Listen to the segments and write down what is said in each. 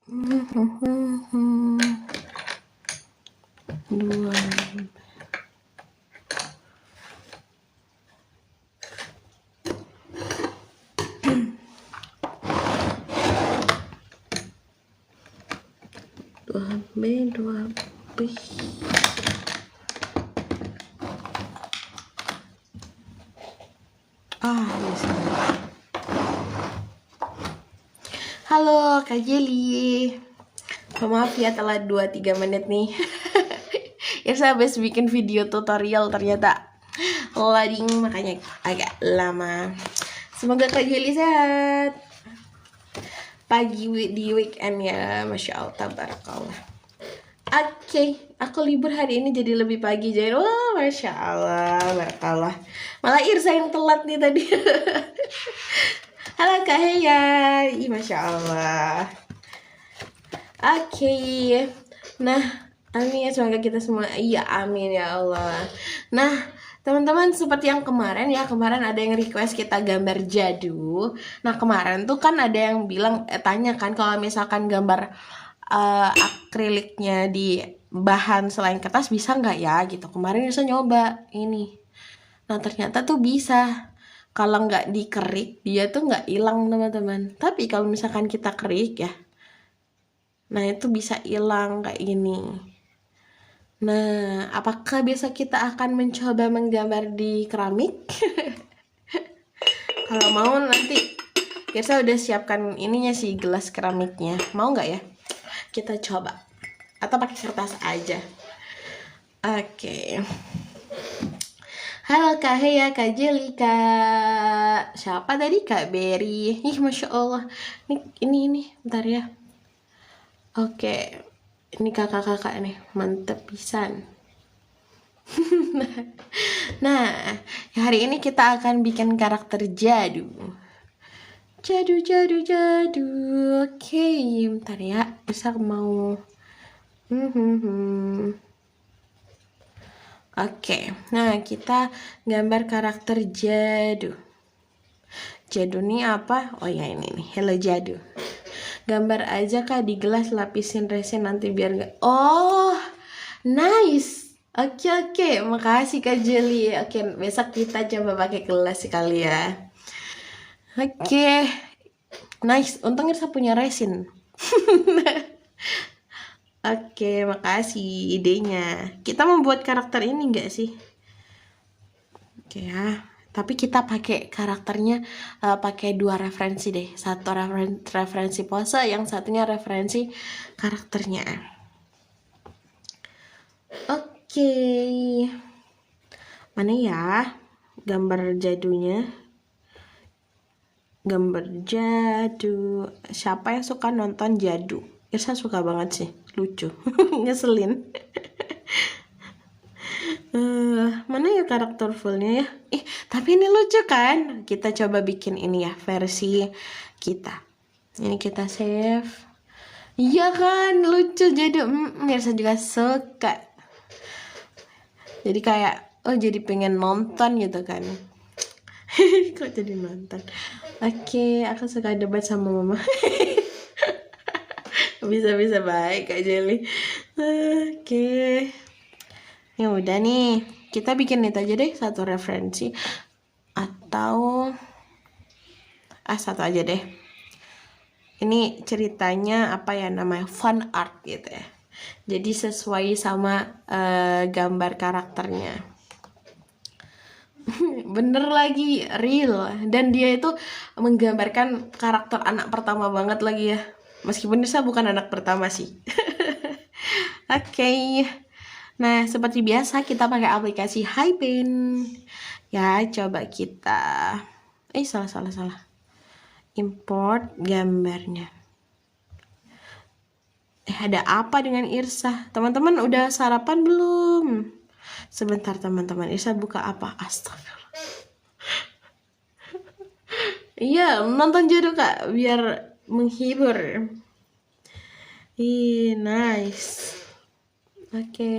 Dua. Dua B. Bisa. Halo Kak Jelly. Maaf ya telat 2-3 menit nih. Ya saya habis bikin video tutorial ternyata loading makanya agak lama. Semoga Kak Jelly sehat. Pagi di weekend ya, Masya Allah, tabarakallah. Oke, aku libur hari ini jadi lebih pagi jadi. Wah, Masya Allah, barakallah. Malah Irsa yang telat nih tadi. Halo Kak Heya, Masya Allah. Oke, nah, amin, semoga kita semua, iya amin ya Allah. Nah, teman-teman, seperti yang kemarin ada yang request kita gambar jadu. Nah, kemarin tuh kan ada yang bilang, tanya kan kalau misalkan gambar akriliknya di bahan selain kertas bisa nggak ya gitu. Kemarin bisa nyoba ini. Nah, ternyata tuh bisa. Kalau nggak dikerik, dia tuh nggak hilang teman-teman. Tapi kalau misalkan kita kerik ya, nah itu bisa hilang kayak gini. Nah, apakah besok kita akan mencoba menggambar di keramik? Kalau mau nanti kita udah siapkan ininya sih, gelas keramiknya. Mau nggak ya? Kita coba. Atau pakai kertas aja. Oke. Halo Kak Heya, Kak Jelly, Kak siapa tadi? Kak Berry. Ih, Masya Allah. Ini, bentar ya. Oke. Ini kakak-kakak nih, mantep pisan. Nah, hari ini kita akan bikin karakter jadu. Jadu. Oke, bentar ya. Bisa mau. Oke, nah kita gambar karakter jadu. Jadu nih apa? Oh ya ini nih, hello jadu. Gambar aja Kak di gelas, lapisin resin nanti biar nggak. Oh, nice. Oke, makasih Kak Jelly. Oke, besok kita coba pakai gelas sekali ya. Oke, nice. Untungnya saya punya resin. Oke, makasih idenya. Kita membuat karakter ini enggak sih? Oke ya. Tapi kita pakai karakternya pakai 2 referensi deh. Satu referensi pose, yang satunya referensi karakternya. Oke. Mana ya gambar jadunya? Gambar jadu. Siapa yang suka nonton jadu? Irsa suka banget sih, lucu. Ngeselin. Mana ya karakter fullnya ya? Tapi ini lucu kan? Kita coba bikin ini ya, versi kita. Ini kita save. Iya kan, lucu jadi Mirsa juga suka. Jadi kayak, jadi pengen nonton gitu kan. Kok jadi nonton? Oke, aku suka debat sama mama. Bisa baik Kak Jelly. Oke. Ya udah nih, kita bikin itu aja deh, satu referensi atau satu aja deh. Ini ceritanya apa ya namanya, fun art gitu ya. Jadi sesuai sama gambar karakternya. Bener lagi, real. Dan dia itu menggambarkan karakter anak pertama banget lagi ya. Meskipun saya bukan anak pertama sih. Oke. Nah, seperti biasa kita pakai aplikasi Hypen. Ya, coba kita salah. Import gambarnya. Ada apa dengan Irsa? Teman-teman udah sarapan belum? Sebentar teman-teman, Irsa buka apa? Astagfirullah. Iya, nonton jadu Kak, biar menghibur. Nice. Oke.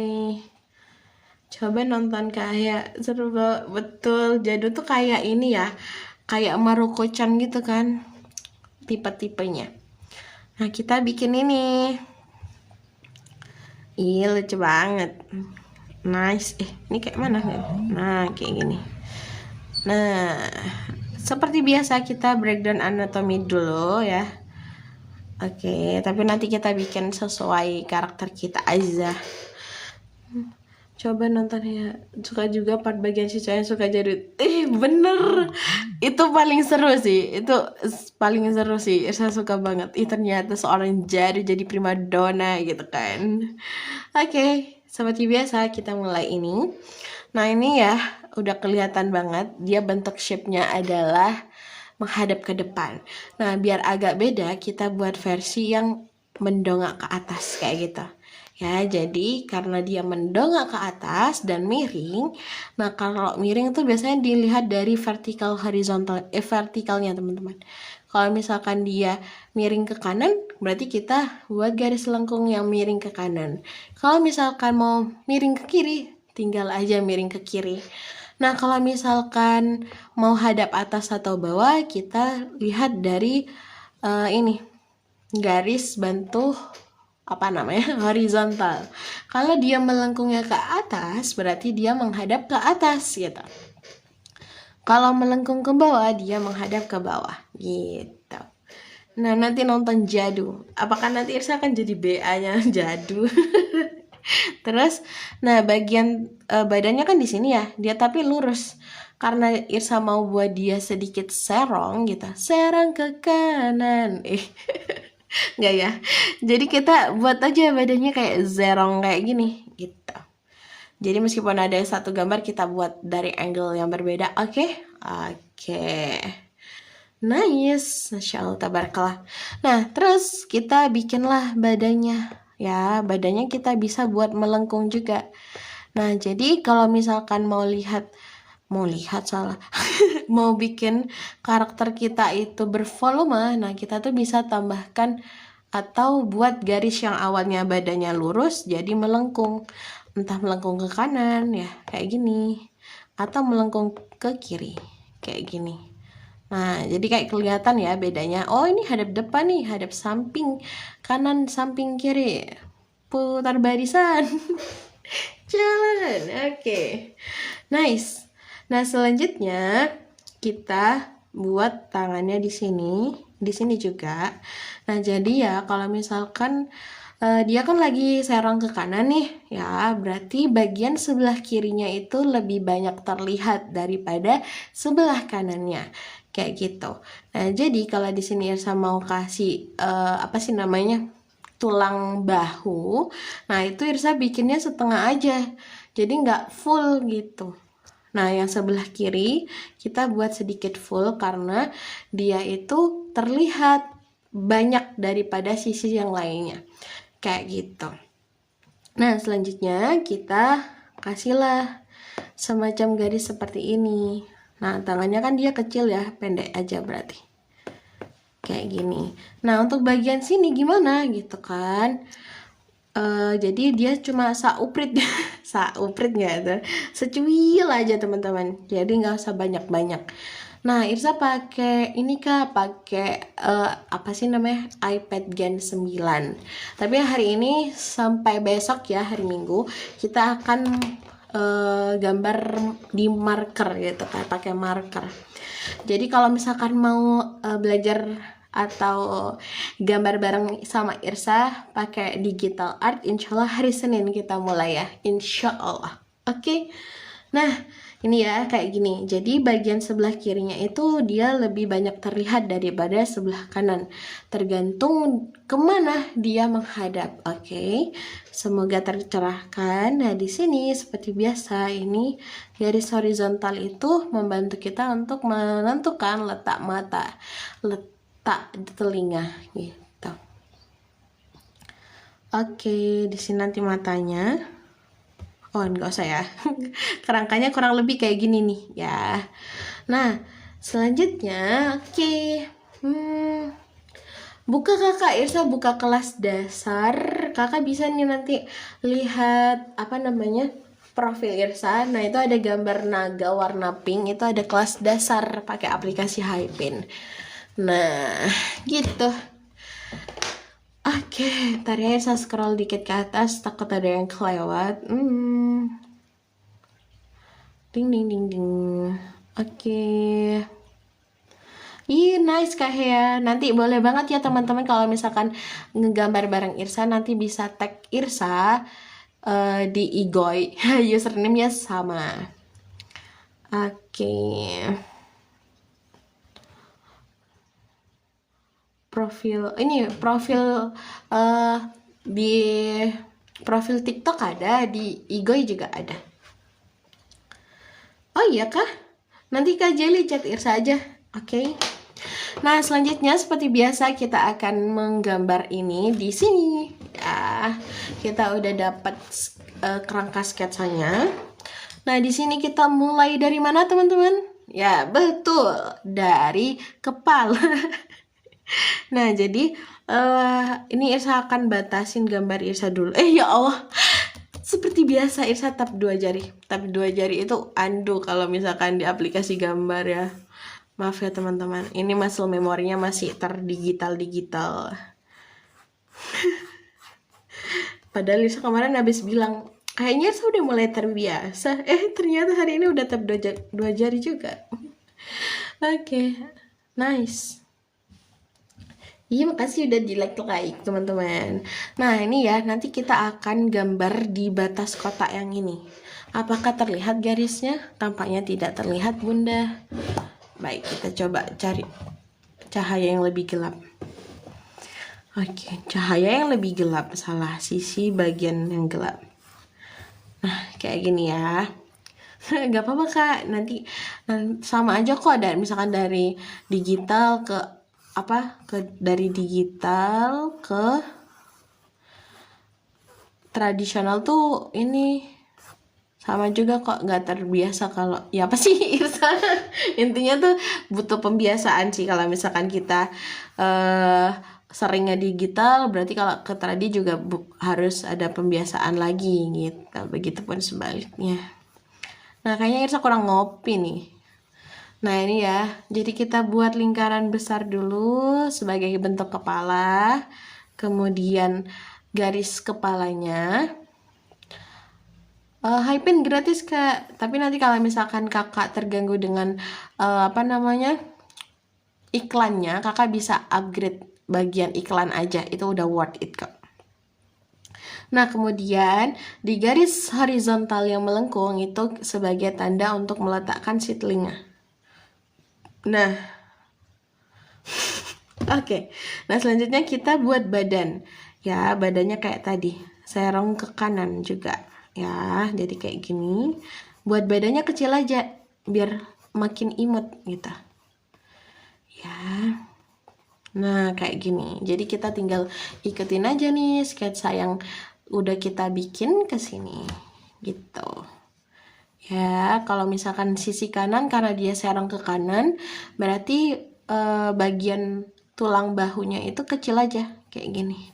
Coba nonton kayak seru banget, betul. Jadu tuh kayak ini ya, kayak Maruko-chan gitu kan, tipe-tipenya. Nah, kita bikin ini. Ih, lucu banget. Nice. Ini kayak mana? Nah, kayak gini. Nah, seperti biasa kita breakdown anatomi dulu ya. Oke, tapi nanti kita bikin sesuai karakter kita aja. Coba nonton ya. Suka juga part bagian si cowok yang suka jadul. Bener. Itu paling seru sih. Itu paling seru sih. Saya suka banget. Ternyata seorang jadul jadi primadona gitu kan. Oke, seperti biasa kita mulai ini. Nah, ini ya udah kelihatan banget. Dia bentuk shape-nya adalah menghadap ke depan. Nah, biar agak beda, kita buat versi yang mendongak ke atas kayak gitu. Ya, jadi karena dia mendongak ke atas dan miring, nah kalau miring itu biasanya dilihat dari vertikal horizontal, vertikalnya teman-teman. Kalau misalkan dia miring ke kanan, berarti kita buat garis lengkung yang miring ke kanan. Kalau misalkan mau miring ke kiri, tinggal aja miring ke kiri. Nah, kalau misalkan mau hadap atas atau bawah, kita lihat dari ini garis bantu apa namanya horizontal. Kalau dia melengkungnya ke atas, berarti dia menghadap ke atas gitu. Kalau melengkung ke bawah, dia menghadap ke bawah gitu. Nah, nanti nonton Jadu. Apakah nanti Irsa akan jadi BA-nya Jadu? Terus, nah bagian badannya kan di sini ya, dia tapi lurus. Karena Irsa mau buat dia sedikit serong gitu, serong ke kanan. Nggak ya. Jadi kita buat aja badannya kayak zerong kayak gini gitu. Jadi meskipun ada satu gambar, kita buat dari angle yang berbeda. Oke. Nice. Masya Allah, tabarakallah. Nah, terus kita bikinlah badannya. Ya, badannya kita bisa buat melengkung juga. Nah, jadi kalau misalkan mau lihat salah mau bikin karakter kita itu bervolume, nah kita tuh bisa tambahkan atau buat garis yang awalnya badannya lurus jadi melengkung, entah melengkung ke kanan ya kayak gini, atau melengkung ke kiri kayak gini. Nah, jadi kayak kelihatan ya bedanya. Oh, ini hadap depan nih, hadap samping kanan, samping kiri, putar barisan. Jalan. Oke. Nice. Nah, selanjutnya kita buat tangannya di sini juga. Nah, jadi ya kalau misalkan dia kan lagi serong ke kanan nih, ya berarti bagian sebelah kirinya itu lebih banyak terlihat daripada sebelah kanannya, kayak gitu. Nah, jadi kalau di sini Irsa mau kasih apa sih namanya? Tulang bahu. Nah, itu Irsa bikinnya setengah aja. Jadi nggak full gitu. Nah, yang sebelah kiri kita buat sedikit full karena dia itu terlihat banyak daripada sisi yang lainnya. Kayak gitu. Nah, selanjutnya kita kasihlah semacam garis seperti ini. Nah, tangannya kan dia kecil ya, pendek aja berarti. Kayak gini. Nah, untuk bagian sini gimana gitu kan? Jadi dia cuma sauprit saupritnya itu secuil aja teman-teman, jadi nggak usah banyak-banyak. Nah, Irsa pakai ini Kak, pakai apa sih namanya, iPad Gen 9. Tapi hari ini sampai besok ya, hari Minggu kita akan gambar di marker gitu kan, pakai marker. Jadi kalau misalkan mau belajar atau gambar bareng sama Irsa pakai digital art, insya Allah hari Senin kita mulai ya, insya Allah. Oke. Nah, ini ya kayak gini. Jadi bagian sebelah kirinya itu dia lebih banyak terlihat daripada sebelah kanan, tergantung kemana dia menghadap. Oke. Semoga tercerahkan. Nah, di sini seperti biasa ini garis horizontal itu membantu kita untuk menentukan letak mata, letak di telinga gitu. Oke, di sini nanti matanya. Oh, enggak usah ya. Kerangkanya kurang lebih kayak gini nih ya. Nah, selanjutnya oke. Buka Kakak, Irsa buka kelas dasar. Kakak bisa nih nanti lihat apa namanya? Profil Irsa. Nah, itu ada gambar naga warna pink, itu ada kelas dasar pakai aplikasi Hypin. Nah, gitu. Oke, tadi saya scroll dikit ke atas, takut ada yang kelewat. Ding ding ding ding. Oke. Ih, nice Kak Hea. Nanti boleh banget ya teman-teman kalau misalkan ngegambar bareng Irsa, nanti bisa tag Irsa di Igoy. Username-nya sama. Oke. Profil di profil TikTok ada, di Igoy juga ada. Oh iya Kak? Nanti Kak Jelly chat Irsa aja. Oke. Nah, selanjutnya seperti biasa kita akan menggambar ini di sini. Ya, kita udah dapat kerangka sketsanya. Nah, di sini kita mulai dari mana, teman-teman? Ya, betul, dari kepala. Nah, jadi ini Irsa akan batasin gambar Irsa dulu. Ya Allah. Seperti biasa Irsa tap 2 jari. Tap 2 jari itu undo kalau misalkan di aplikasi gambar ya. Maaf ya teman-teman, ini muscle memorinya masih terdigital-digital. Padahal Lisa kemarin habis bilang, kayaknya Lisa udah mulai terbiasa. Ternyata hari ini udah tap 2 jari juga. Oke, nice. Iya, makasih udah di like teman-teman. Nah ini ya, nanti kita akan gambar di batas kotak yang ini. Apakah terlihat garisnya? Tampaknya tidak terlihat bunda. Baik, kita coba cari cahaya yang lebih gelap. Oke, cahaya yang lebih gelap, salah sisi bagian yang gelap. Nah, kayak gini ya. Gak apa-apa Kak, nanti sama aja kok, ada misalkan dari digital ke dari digital ke tradisional tuh ini sama juga kok, nggak terbiasa kalau ya apa sih Irsa. Intinya tuh butuh pembiasaan sih kalau misalkan kita seringnya digital, berarti kalau ke tradi juga harus ada pembiasaan lagi gitu. Begitupun sebaliknya. Nah, kayaknya Irsa kurang ngopi nih. Nah, ini ya. Jadi kita buat lingkaran besar dulu sebagai bentuk kepala. Kemudian garis kepalanya. Hypin gratis Kak. Tapi nanti kalau misalkan Kakak terganggu dengan iklannya, Kakak bisa upgrade bagian iklan aja. Itu udah worth it kok. Nah, kemudian di garis horizontal yang melengkung itu sebagai tanda untuk meletakkan si telinga. Nah, oke. Nah, selanjutnya kita buat badan. Ya, badannya kayak tadi. Serong ke kanan juga. Ya, jadi kayak gini. Buat badannya kecil aja, biar makin imut gitu. Ya. Nah, kayak gini. Jadi kita tinggal ikutin aja nih sketsa yang udah kita bikin ke sini. Gitu. Ya, kalau misalkan sisi kanan karena dia serong ke kanan, berarti bagian tulang bahunya itu kecil aja kayak gini.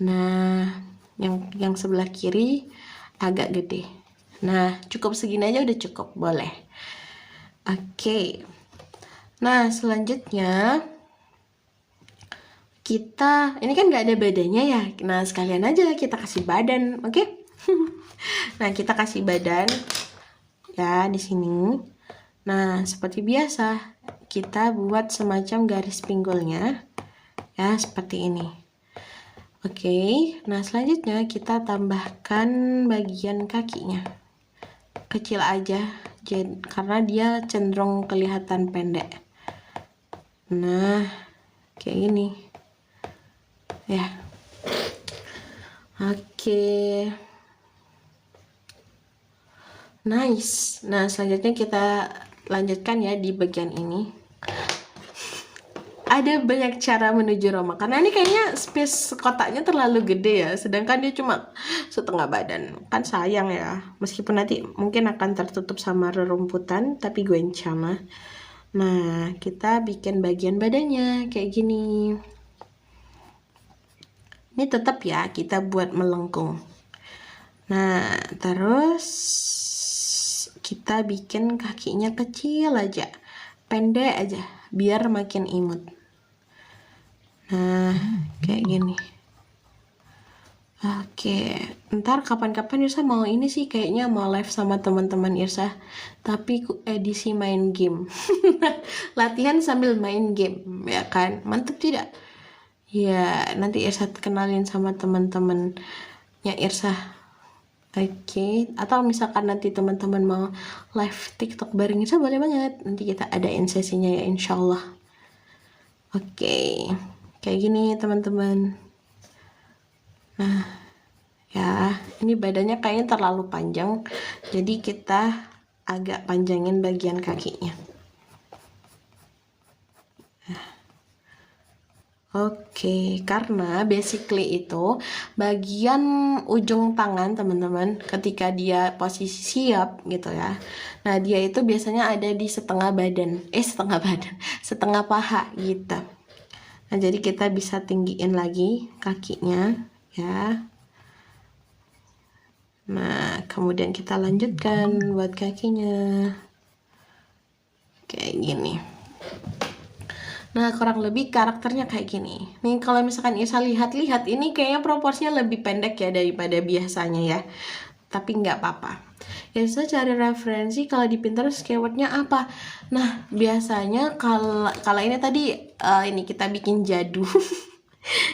Nah, yang sebelah kiri agak gede. Nah, cukup segini aja udah cukup, boleh. Oke. Nah, selanjutnya kita, ini kan nggak ada badannya ya. Nah, sekalian aja kita kasih badan, oke? Nah, kita kasih badan ya di sini. Nah, seperti biasa, kita buat semacam garis pinggulnya ya, seperti ini. Oke, nah selanjutnya kita tambahkan bagian kakinya. Kecil aja, karena dia cenderung kelihatan pendek. Nah, kayak gini. Ya. Oke. Nice. Nah, selanjutnya kita lanjutkan ya di bagian ini. Ada banyak cara menuju Roma, karena ini kayaknya space kotaknya terlalu gede ya, sedangkan dia cuma setengah badan. Kan sayang ya, meskipun nanti mungkin akan tertutup sama rerumputan, tapi gue encana. Nah, kita bikin bagian badannya kayak gini. Ini tetap ya, kita buat melengkung. Nah, terus kita bikin kakinya kecil aja, pendek aja, biar makin imut. Nah, kayak gini. Oke, ntar kapan-kapan Irsa mau ini sih, kayaknya mau live sama teman-teman Irsa, tapi edisi main game. Latihan sambil main game, ya kan? Mantep tidak? Ya, nanti Irsa kenalin sama teman-temannya Irsa. Oke, atau misalkan nanti teman-teman mau live TikTok bareng Irsa, boleh banget. Nanti kita adain sesinya ya, insya Allah. Oke, kayak gini teman-teman. Nah, ya, ini badannya kayaknya terlalu panjang, jadi kita agak panjangin bagian kakinya. Oke, karena basically itu bagian ujung tangan teman-teman ketika dia posisi siap gitu ya. Nah, dia itu biasanya ada di setengah badan, setengah paha gitu. Nah, jadi kita bisa tinggiin lagi kakinya ya. Nah, kemudian kita lanjutkan buat kakinya. Kayak gini. Nah, kurang lebih karakternya kayak gini. Nih, kalau misalkan Isa lihat-lihat, ini kayaknya proporsinya lebih pendek ya daripada biasanya ya. Tapi nggak apa-apa. Isa cari referensi kalau di Pinterest keywordnya apa. Nah, biasanya kalau ini tadi ini kita bikin jadu.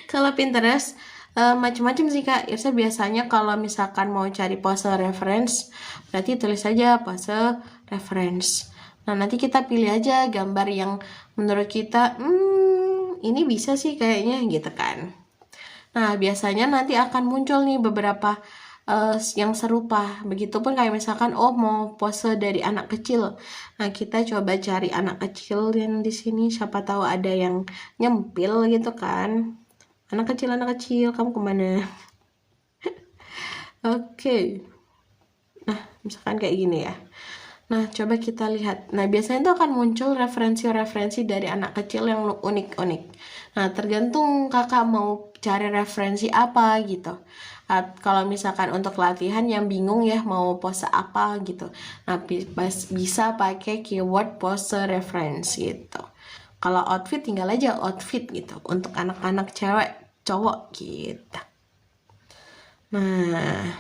Kalau Pinterest macam-macam sih Kak. Irsa biasanya kalau misalkan mau cari pose reference, berarti tulis saja pose reference. Nah, nanti kita pilih aja gambar yang menurut kita ini bisa sih kayaknya gitu kan. Nah, biasanya nanti akan muncul nih beberapa yang serupa. Begitupun kayak misalkan mau pose dari anak kecil. Nah, kita coba cari anak kecil yang di sini, siapa tahu ada yang nyempil gitu kan. Anak kecil, kamu kemana? Oke. Nah, misalkan kayak gini ya. Nah, coba kita lihat. Nah, biasanya itu akan muncul referensi-referensi dari anak kecil yang unik-unik. Nah, tergantung kakak mau cari referensi apa gitu. Kalau misalkan untuk latihan yang bingung ya mau pose apa gitu. Nah, bisa pakai keyword pose reference gitu. Kalau outfit tinggal aja outfit gitu. Untuk anak-anak cewek, cowok gitu. Nah,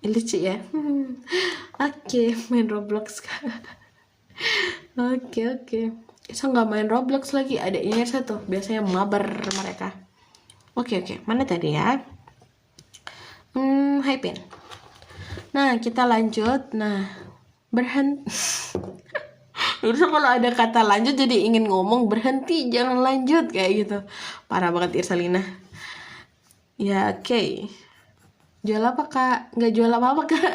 lucu ya. Oke, main Roblox. Oke. Saya nggak main Roblox lagi, adiknya satu. Biasanya mabar mereka. Oke. Mana tadi ya? Hai Pin. Nah, kita lanjut. Nah, berhenti. Terus kalau ada kata lanjut jadi ingin ngomong berhenti, jangan lanjut kayak gitu. Parah banget Irsalina. Ya, oke. Jual apa Kak? Nggak jual apa-apa Kak.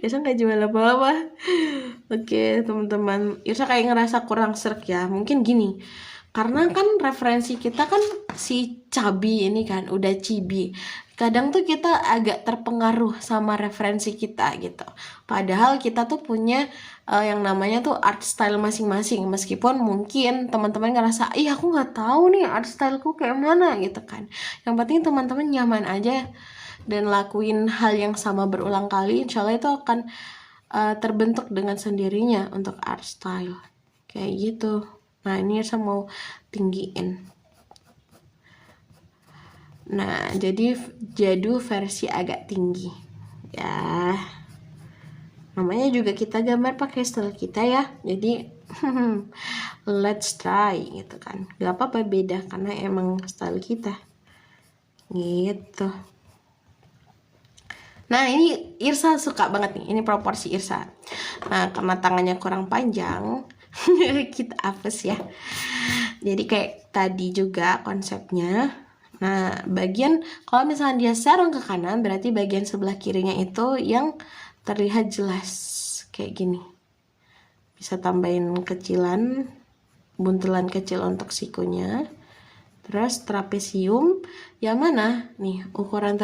Irsa nggak jual apa-apa. Oke teman-teman, Irsa kayak ngerasa kurang serk ya. Mungkin gini, karena kan referensi kita kan si Cabi ini kan udah Cibi. Kadang tuh kita agak terpengaruh sama referensi kita gitu. Padahal kita tuh punya yang namanya tuh art style masing-masing. Meskipun mungkin teman-teman ngerasa, aku nggak tahu nih art styleku kayak mana gitu kan. Yang penting teman-teman nyaman aja dan lakuin hal yang sama berulang kali, insya Allah itu akan terbentuk dengan sendirinya untuk art style kayak gitu. Nah, ini saya mau tinggiin. Nah, jadi jadu versi agak tinggi ya. Namanya juga kita gambar pakai style kita ya. Jadi let's try gitu kan. Gak apa-apa beda karena emang style kita. Gitu. Nah, ini Irsa suka banget nih. Ini proporsi Irsa. Nah, karena tangannya kurang panjang, kita hapus ya. Jadi kayak tadi juga konsepnya. Nah, bagian kalau misalnya dia serong ke kanan, berarti bagian sebelah kirinya itu yang terlihat jelas kayak gini. Bisa tambahin kecilan, buntelan kecil untuk sikunya. Terus trapesium yang mana nih ukuran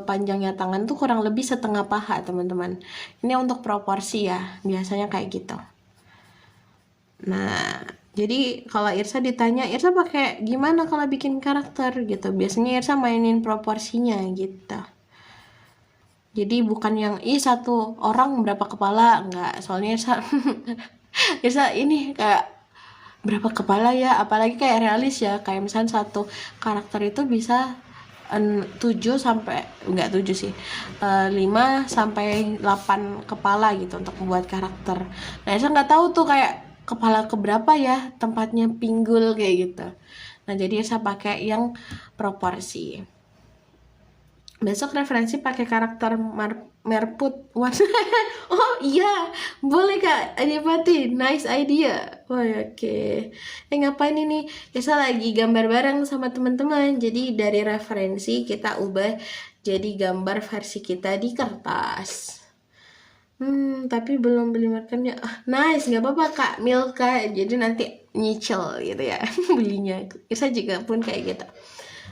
panjangnya tangan tuh kurang lebih setengah paha teman-teman. Ini untuk proporsi ya, biasanya kayak gitu. Nah, jadi kalau Irsa ditanya, Irsa pakai gimana kalau bikin karakter gitu. Biasanya Irsa mainin proporsinya gitu. Jadi bukan yang satu orang berapa kepala, enggak. Soalnya Irsa Irsa ini kayak berapa kepala ya, apalagi kayak realis ya, kayak misalnya satu karakter itu bisa 7 sampai enggak 7 sih, 5 sampai 8 kepala gitu untuk membuat karakter. Nah saya nggak tahu tuh kayak kepala keberapa ya tempatnya pinggul kayak gitu. Nah jadi saya pakai yang proporsi. Besok referensi pakai karakter Merput. Oh iya, boleh Kak Adipati, nice idea. Oh oke. Ngapain ini? Saya lagi gambar bareng sama teman-teman. Jadi dari referensi kita ubah jadi gambar versi kita di kertas. Tapi belum beli markernya. Nice, nggak apa-apa Kak Milka. Jadi nanti nyicil gitu ya belinya. Saya juga pun kayak gitu.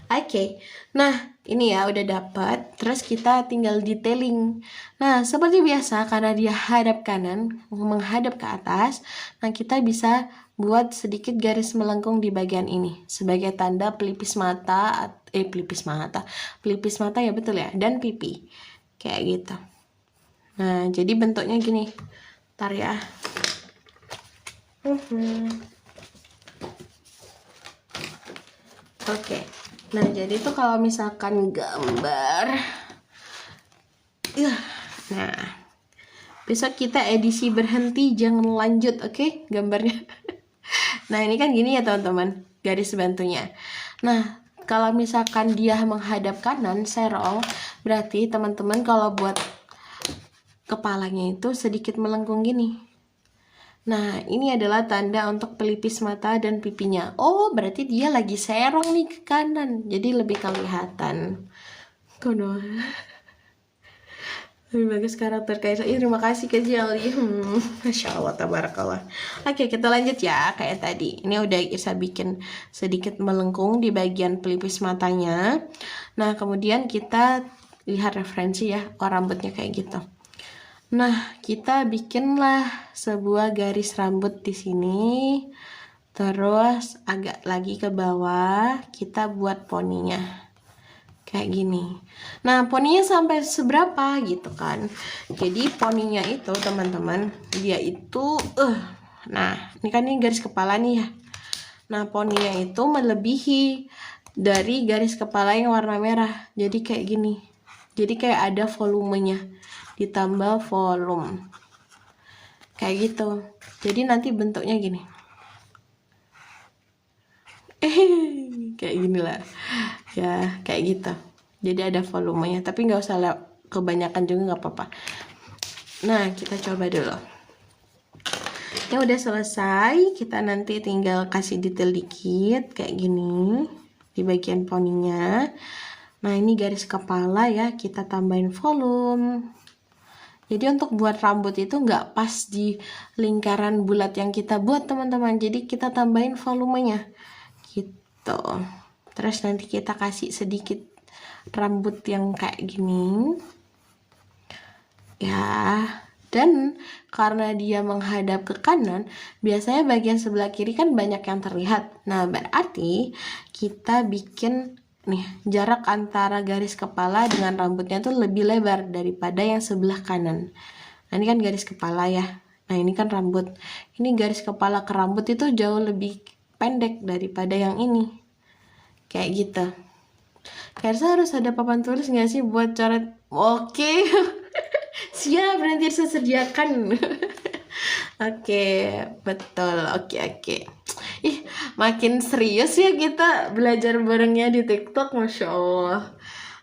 Oke, nah ini ya udah dapat. Terus kita tinggal detailing. Nah seperti biasa karena dia hadap kanan menghadap ke atas, nah kita bisa buat sedikit garis melengkung di bagian ini sebagai tanda pelipis mata, pelipis mata ya betul ya, dan pipi kayak gitu. Nah jadi bentuknya gini. Ntar ya. Oke. Nah, jadi tuh kalau misalkan gambar nah, besok kita edisi berhenti jangan lanjut, oke? Gambarnya. Nah, ini kan gini ya, teman-teman, garis bantunya. Nah, kalau misalkan dia menghadap kanan, serong, berarti teman-teman kalau buat kepalanya itu sedikit melengkung gini. Nah, ini adalah tanda untuk pelipis mata dan pipinya. Oh, berarti dia lagi serong nih ke kanan. Jadi lebih kelihatan. Kono. Lebih bagus karakter Kaisa. Terima kasih Kak Jali. Masya Allah, tabarakallah. Oke, kita lanjut ya. Kayak tadi. Ini udah Irsa bikin sedikit melengkung di bagian pelipis matanya. Nah, kemudian kita lihat referensi ya. Oh, rambutnya kayak gitu. Nah, kita bikinlah sebuah garis rambut di sini. Terus agak lagi ke bawah, kita buat poninya. Kayak gini. Nah, poninya sampai seberapa gitu kan. Jadi poninya itu, teman-teman, dia itu nah, ini kan ini garis kepala nih ya. Nah, poninya itu melebihi dari garis kepala yang warna merah. Jadi kayak gini. Jadi kayak ada volumenya. Ditambah volume kayak gitu. Jadi nanti bentuknya gini. Kayak gini lah ya, kayak gitu. Jadi ada volumenya, tapi nggak usah kebanyakan juga nggak apa-apa. Nah, kita coba dulu. Ya udah selesai, kita nanti tinggal kasih detail dikit kayak gini di bagian poninya. Nah, ini garis kepala ya, kita tambahin volume. Jadi untuk buat rambut itu nggak pas di lingkaran bulat yang kita buat, teman-teman. Jadi kita tambahin volumenya gitu. Terus nanti kita kasih sedikit rambut yang kayak gini ya. Dan karena dia menghadap ke kanan, biasanya bagian sebelah kiri kan banyak yang terlihat. Nah, berarti kita bikin nih jarak antara garis kepala dengan rambutnya tuh lebih lebar daripada yang sebelah kanan. Nah, ini kan garis kepala ya. Nah, ini kan rambut. Ini garis kepala ke rambut itu jauh lebih pendek daripada yang ini. Kayak gitu. Kayaknya harus ada papan tulis nggak sih buat coret? Oke. Siap, nanti saya sediakan. Oke, betul. Oke. Ih, makin serius ya kita belajar barengnya di TikTok, Masya Allah.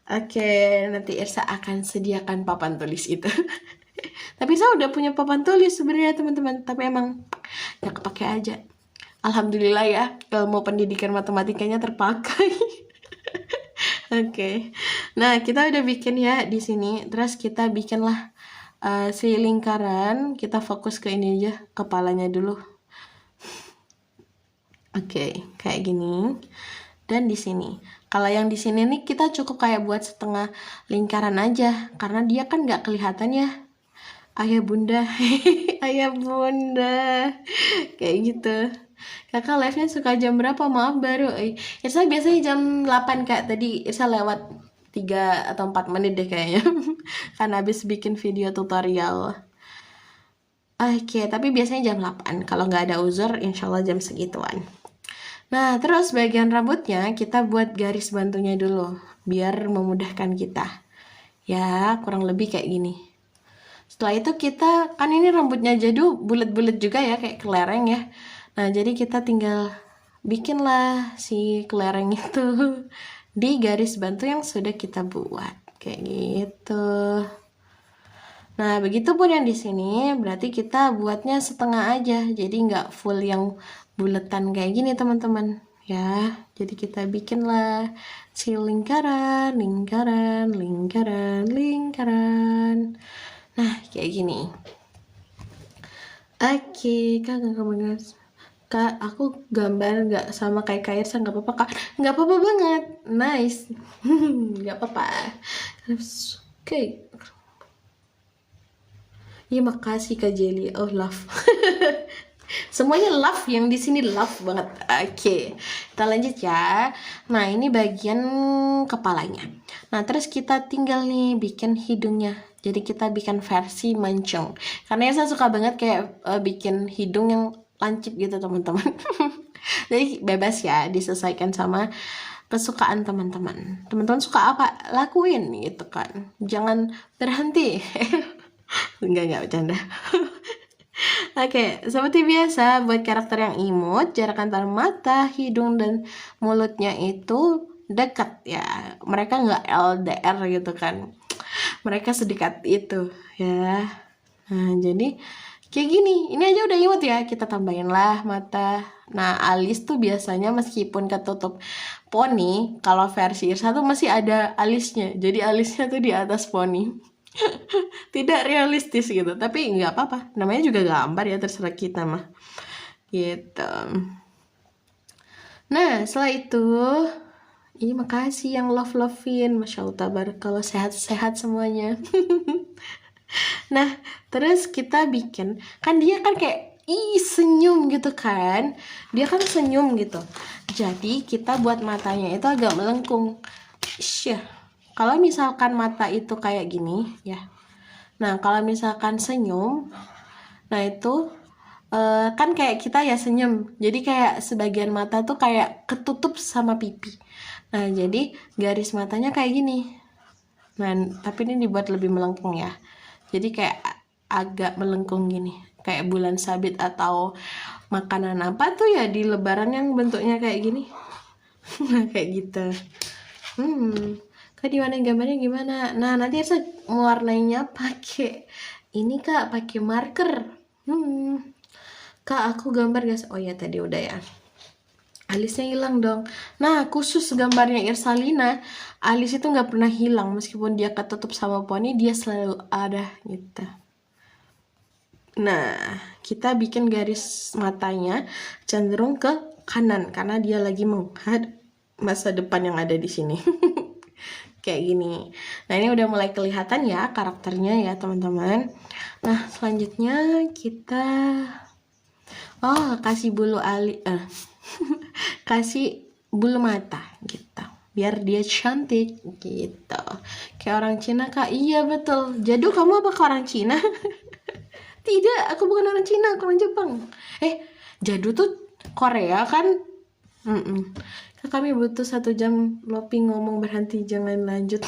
Oke, nanti Irsa akan sediakan papan tulis itu. Tapi saya udah punya papan tulis sebenarnya, teman-teman. Tapi emang gak kepake aja. Alhamdulillah ya, ilmu pendidikan matematikanya terpakai. Oke. Nah, kita udah bikin ya di sini. Terus kita bikinlah si lingkaran. Kita fokus ke ini aja, kepalanya dulu. Oke, kayak gini. Dan di sini. Kalau yang di sini nih kita cukup kayak buat setengah lingkaran aja, karena dia kan nggak kelihatan ya. Ayah bunda, ayah bunda, kayak gitu. Kakak live-nya suka jam berapa? Maaf baru. Ya saya biasanya jam 8 Kak. Tadi saya lewat 3 atau 4 menit deh kayaknya. Karena habis bikin video tutorial. Oke, tapi biasanya jam 8. Kalau nggak ada uzur, insya Allah jam segituan. Nah, terus bagian rambutnya kita buat garis bantunya dulu, biar memudahkan kita. Ya, kurang lebih kayak gini. Setelah itu kita, kan ini rambutnya jadu bulat-bulat juga ya, kayak kelereng ya. Nah, jadi kita tinggal bikinlah si kelereng itu di garis bantu yang sudah kita buat. Kayak gitu. Nah, begitupun yang di sini, berarti kita buatnya setengah aja, jadi nggak full yang buletan kayak gini teman-teman. Ya, jadi kita bikinlah si lingkaran, lingkaran, lingkaran, lingkaran. Nah, kayak gini. Oke, kak, guys. Kak, aku gambar nggak sama kayak Kak Irsa, nggak apa-apa kak? Nggak apa-apa banget, nice. Nggak apa-apa. Oke. Ya makasih Kak Jelly. Oh love. Semuanya love, yang di sini love banget. Oke, kita lanjut ya. Nah, ini bagian kepalanya. Nah, terus kita tinggal nih bikin hidungnya. Jadi kita bikin versi mancung. Karena saya suka banget kayak bikin hidung yang lancip gitu teman-teman. Jadi bebas ya, disesuaikan sama kesukaan teman-teman. Teman-teman suka apa? Lakuin gitu kan. Jangan berhenti. Enggak bercanda. Oke, seperti biasa buat karakter yang imut, jarak antara mata, hidung, dan mulutnya itu dekat ya. Mereka nggak LDR gitu kan. Mereka sedekat itu ya. Nah, jadi kayak gini. Ini aja udah imut ya. Kita tambahin lah mata. Nah, alis tuh biasanya meskipun ketutup poni, kalau versi Irsa tuh masih ada alisnya. Jadi alisnya tuh di atas poni. Tidak realistis gitu, tapi nggak apa-apa, namanya juga gambar ya, terserah kita mah gitu. Nah, setelah itu makasih yang lovein, masya Allah, kalau sehat-sehat semuanya. Nah, terus kita bikin, kan dia kan kayak senyum gitu kan, dia kan senyum gitu, jadi kita buat matanya itu agak melengkung. Kalau misalkan mata itu kayak gini ya, nah kalau misalkan senyum, nah itu kan kayak kita ya senyum, jadi kayak sebagian mata tuh kayak ketutup sama pipi. Nah, jadi garis matanya kayak gini. Nah, tapi ini dibuat lebih melengkung ya. Jadi kayak agak melengkung gini, kayak bulan sabit atau makanan apa tuh ya di lebaran yang bentuknya kayak gini. Kayak gitu. Kak, di mana gambarnya gimana? Nah, nanti saya mewarnainya pakai ini kak, pakai marker. Kak, aku gambar guys. Oh ya, tadi udah ya. Alisnya hilang dong. Nah, khusus gambarnya Irsalina, alis itu nggak pernah hilang meskipun dia ketutup sama poni, dia selalu ada gitu. Nah, kita bikin garis matanya cenderung ke kanan karena dia lagi menghadap masa depan yang ada di sini. Kayak gini. Nah, ini udah mulai kelihatan ya karakternya ya teman-teman. Nah, selanjutnya kita kasih bulu kasih bulu mata gitu, biar dia cantik gitu, kayak orang Cina kak. Iya betul. Jadu, kamu apa orang Cina? Tidak, aku bukan orang Cina, aku orang Jepang. Jadu tuh Korea kan. Kami butuh 1 jam Lopi ngomong berhenti, jangan lanjut.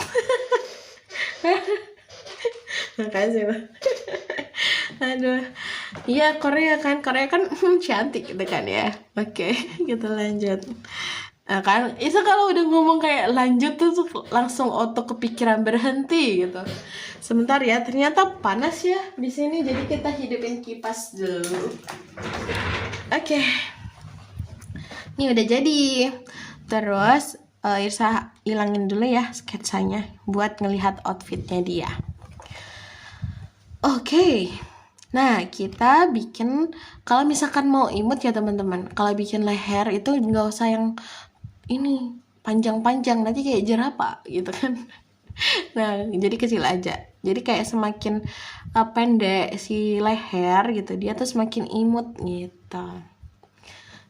Makasih Pak. Aduh, iya Korea kan cantik gitu kan ya. Oke, kita lanjut. Nah, kan itu kalau udah ngomong kayak lanjut tuh langsung auto kepikiran berhenti gitu. Sebentar ya, ternyata panas ya di sini, jadi kita hidupin kipas dulu. Oke. Ini udah jadi. Terus Irsa hilangin dulu ya sketsanya buat ngelihat outfitnya dia. Oke. Nah, kita bikin, kalau misalkan mau imut ya teman-teman, kalau bikin leher itu nggak usah yang ini panjang-panjang, nanti kayak jerapah gitu kan. Nah, jadi kecil aja. Jadi kayak semakin pendek si leher gitu, dia tuh semakin imut gitu.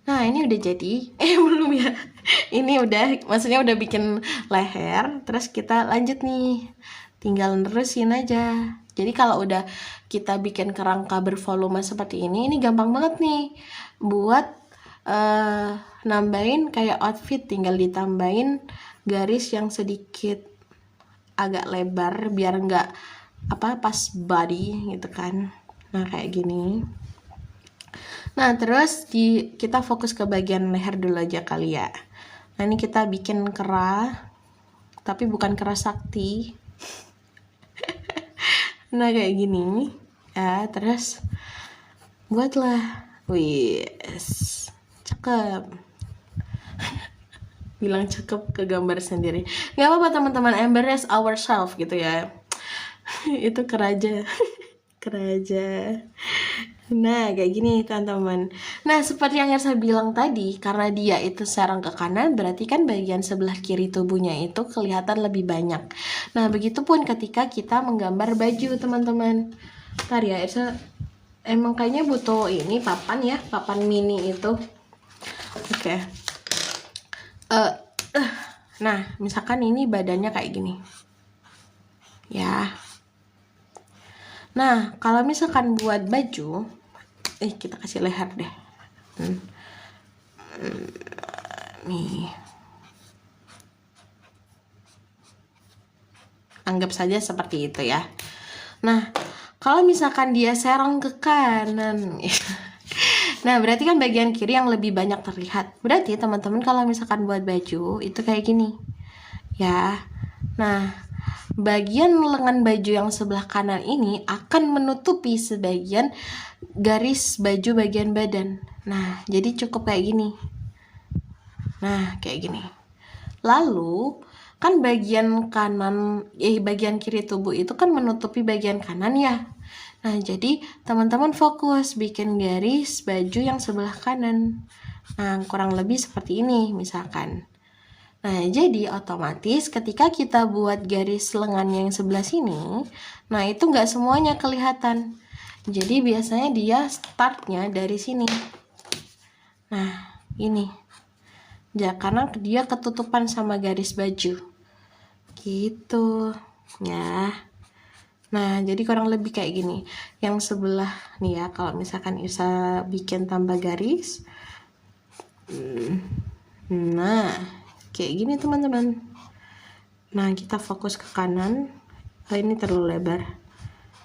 Nah, ini udah jadi. Belum ya. Ini udah, maksudnya udah bikin leher. Terus kita lanjut nih. Tinggal nerusin aja. Jadi kalau udah kita bikin kerangka bervolume seperti ini gampang banget nih buat nambahin kayak outfit, tinggal ditambahin garis yang sedikit agak lebar biar nggak pas body gitu kan. Nah kayak gini. Nah terus kita fokus ke bagian leher dulu aja kali ya. Nah ini kita bikin kera, tapi bukan kera sakti. Nah kayak gini ya, terus buatlah, wis cakep. Bilang cakep ke gambar sendiri, nggak apa-apa teman-teman, embrace ourselves gitu ya. Itu keraja. Keraja. Nah kayak gini teman-teman. Nah seperti yang saya bilang tadi, karena dia itu serong ke kanan, berarti kan bagian sebelah kiri tubuhnya itu kelihatan lebih banyak. Nah begitupun ketika kita menggambar baju teman-teman. Ntar ya, emang kayaknya butuh ini papan ya, papan mini itu. Oke. Nah misalkan ini badannya kayak gini ya. Nah kalau misalkan buat baju, kita kasih leher deh. Nih, anggap saja seperti itu ya. Nah kalau misalkan dia serong ke kanan nah berarti kan bagian kiri yang lebih banyak terlihat. Berarti teman-teman kalau misalkan buat baju itu kayak gini ya. Nah bagian lengan baju yang sebelah kanan ini akan menutupi sebagian garis baju bagian badan. Nah jadi cukup kayak gini. Nah kayak gini. Lalu kan bagian kanan, bagian kiri tubuh itu kan menutupi bagian kanan ya. Nah jadi teman-teman fokus bikin garis baju yang sebelah kanan. Nah kurang lebih seperti ini misalkan. Nah jadi otomatis ketika kita buat garis lengan yang sebelah sini, nah itu nggak semuanya kelihatan. Jadi biasanya dia startnya dari sini. Nah ini ya, karena dia ketutupan sama garis baju gitu ya. Nah jadi kurang lebih kayak gini. Yang sebelah nih ya, kalau misalkan bisa bikin tambah garis, nah kayak gini teman-teman. Nah kita fokus ke kanan. Ini terlalu lebar.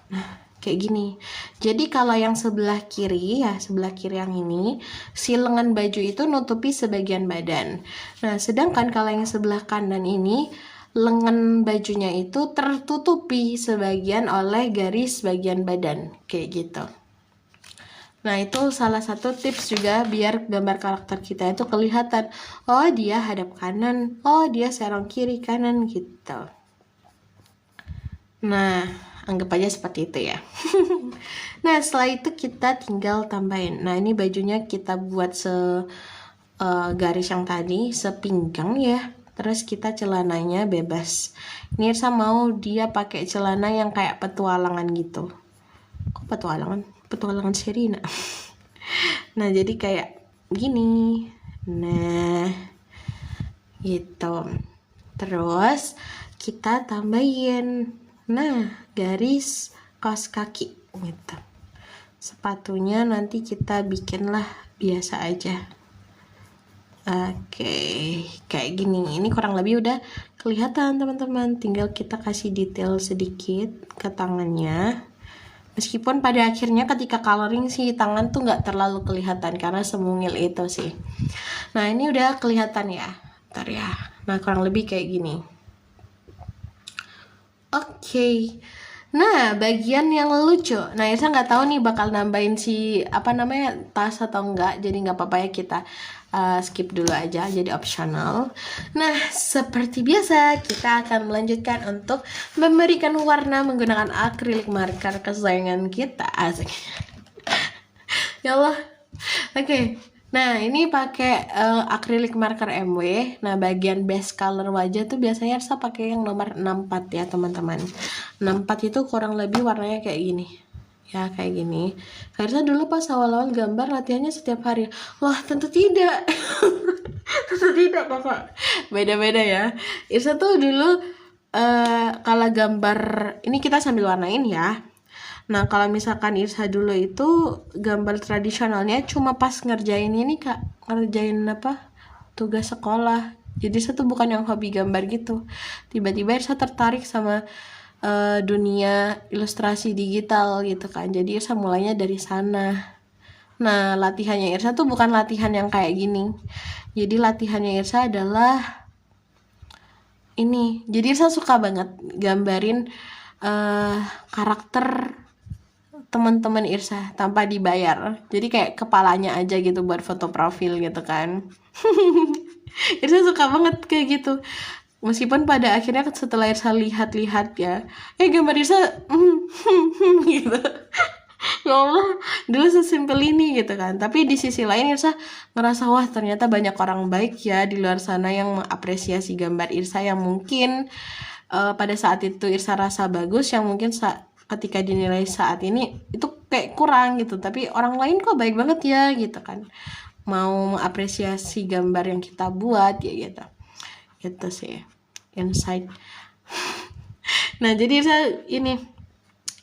Nah kayak gini. Jadi kalau yang sebelah kiri ya, sebelah kiri yang ini, si lengan baju itu nutupi sebagian badan. Nah sedangkan kalau yang sebelah kanan ini, lengan bajunya itu tertutupi sebagian oleh garis bagian badan kayak gitu. Nah itu salah satu tips juga biar gambar karakter kita itu kelihatan. Oh dia hadap kanan, oh dia serong kiri kanan gitu. Nah anggap aja seperti itu ya. Nah setelah itu kita tinggal tambahin. Nah ini bajunya kita buat garis yang tadi, sepinggang ya. Terus kita celananya bebas. Ini Irsa mau dia pakai celana yang kayak petualangan gitu. Kok petualangan? Petualangan Sherina. Nah jadi kayak gini. Nah gitu. Terus kita tambahin, nah garis kaos kaki gitu. Sepatunya nanti kita bikinlah biasa aja. Oke, kayak gini. Ini kurang lebih udah kelihatan teman-teman. Tinggal kita kasih detail sedikit ke tangannya. Meskipun pada akhirnya ketika coloring sih tangan tuh nggak terlalu kelihatan karena semungil itu sih. Nah ini udah kelihatan ya. Bentar ya. Nah kurang lebih kayak gini. Oke. Nah bagian yang lucu, nah Irsa nggak tahu nih bakal nambahin tas atau enggak, jadi nggak apa-apa ya, kita skip dulu aja, jadi optional. Nah seperti biasa kita akan melanjutkan untuk memberikan warna menggunakan acrylic marker kesayangan kita. Asik. Ya Allah. Oke. Nah ini pakai acrylic marker MW. Nah bagian base color wajah tuh biasanya Irsa pakai yang nomor 64 ya teman-teman. 64 itu kurang lebih warnanya kayak gini ya, kayak gini. Irsa dulu pas awal-awal gambar latihannya setiap hari. Wah tentu tidak. Tentu tidak kakak, beda-beda ya. Irsa tuh dulu kalau gambar ini kita sambil warnain ya. Nah, kalau misalkan Irsa dulu itu gambar tradisionalnya cuma pas ngerjain ini Kak, ngerjain tugas sekolah. Jadi Irsa tuh bukan yang hobi gambar gitu. Tiba-tiba Irsa tertarik sama dunia ilustrasi digital gitu kan. Jadi Irsa mulainya dari sana. Nah, latihannya Irsa tuh bukan latihan yang kayak gini. Jadi latihannya Irsa adalah ini. Jadi Irsa suka banget gambarin karakter teman-teman Irsa tanpa dibayar. Jadi kayak kepalanya aja gitu buat foto profil gitu kan. Irsa suka banget kayak gitu. Meskipun pada akhirnya setelah Irsa lihat-lihat ya, gambar Irsa gitu. Ya Allah, dulu sesimpel ini gitu kan. Tapi di sisi lain Irsa ngerasa wah ternyata banyak orang baik ya di luar sana yang mengapresiasi gambar Irsa yang mungkin pada saat itu Irsa rasa bagus, yang mungkin ketika dinilai saat ini itu kayak kurang gitu, tapi orang lain kok baik banget ya gitu kan, mau mengapresiasi gambar yang kita buat ya gitu. Itu sih insight. Nah jadi Irsa ini,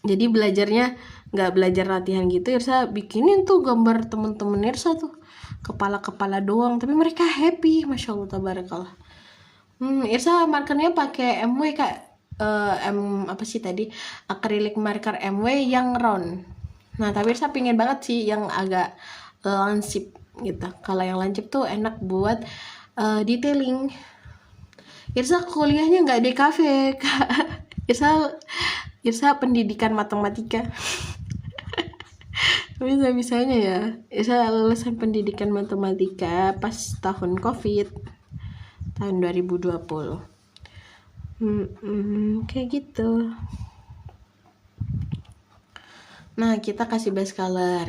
jadi belajarnya nggak belajar latihan gitu, Irsa bikinin tuh gambar temen-temen Irsa tuh kepala-kepala doang, tapi mereka happy, masya Allah tabarakallah. Irsa markernya pakai MW Kak. Apa sih tadi, acrylic marker MW yang round. Nah tapi Irsa pingin banget sih yang agak lansip gitu. Kalau yang lancip tuh enak buat detailing. Irsa kuliahnya nggak di kafe Kak. Irsa pendidikan matematika. Bisa-bisanya ya Irsa lulusan pendidikan matematika pas tahun COVID tahun 2020. Kayak gitu. Nah kita kasih base color.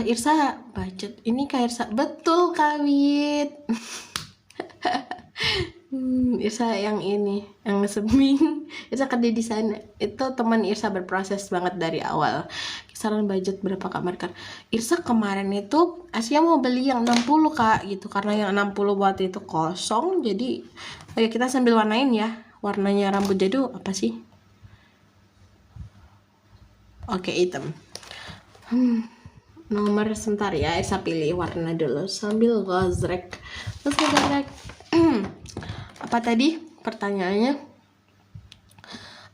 Irsa budget ini Kak Irsa, betul Kawit. Irsa yang ini, yang seming. Irsa kerja di sana. Itu teman Irsa berproses banget dari awal. Kisaran budget berapa Kak marker? Irsa kemarin itu Asia mau beli yang 60 Kak gitu, karena yang 60 watt itu kosong. Jadi kita sambil warnain ya. Warnanya rambut jadul apa sih? Oke, hitam. Nomor sebentar ya, Irsa pilih warna dulu sambil gozrek. Terus gozrek. Apa tadi pertanyaannya?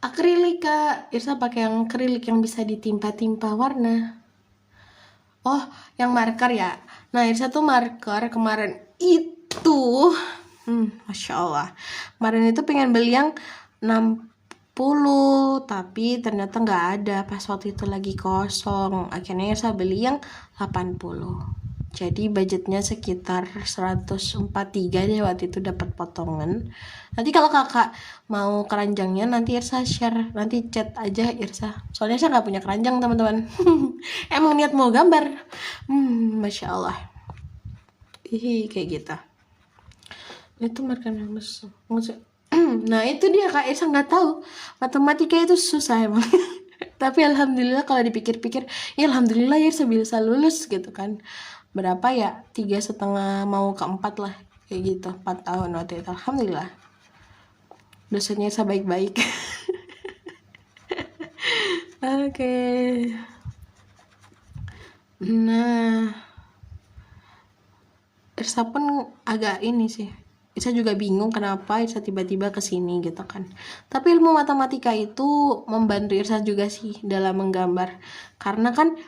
Akrilik Kak. Irsa pakai yang akrilik yang bisa ditimpa-timpa warna. Oh, yang marker ya. Nah, Irsa tuh marker kemarin itu Masya Allah. Kemarin itu pengen beli yang 60, tapi ternyata nggak ada pas waktu itu lagi kosong. Akhirnya Irsa beli yang 80. Jadi budgetnya sekitar 143 deh waktu itu, dapat potongan. Nanti kalau kakak mau keranjangnya nanti Irsa share, nanti chat aja Irsa. Soalnya saya nggak punya keranjang teman-teman. Emang niat mau gambar. Masya Allah. Kayak gitu. Itu marker nah itu dia Kak Irsa nggak tahu, matematika itu susah emang. Tapi alhamdulillah kalau dipikir-pikir ya alhamdulillah ya Irsa bisa lulus gitu kan. Berapa ya, 3,5 mau ke 4 lah kayak gitu, 4 tahun waktu itu. Alhamdulillah dosennya Irsa baik-baik. Oke. Nah Irsa pun agak ini sih, Irsa juga bingung kenapa Irsa tiba-tiba kesini gitu kan. Tapi ilmu matematika itu membantu Irsa juga sih dalam menggambar. Karena kan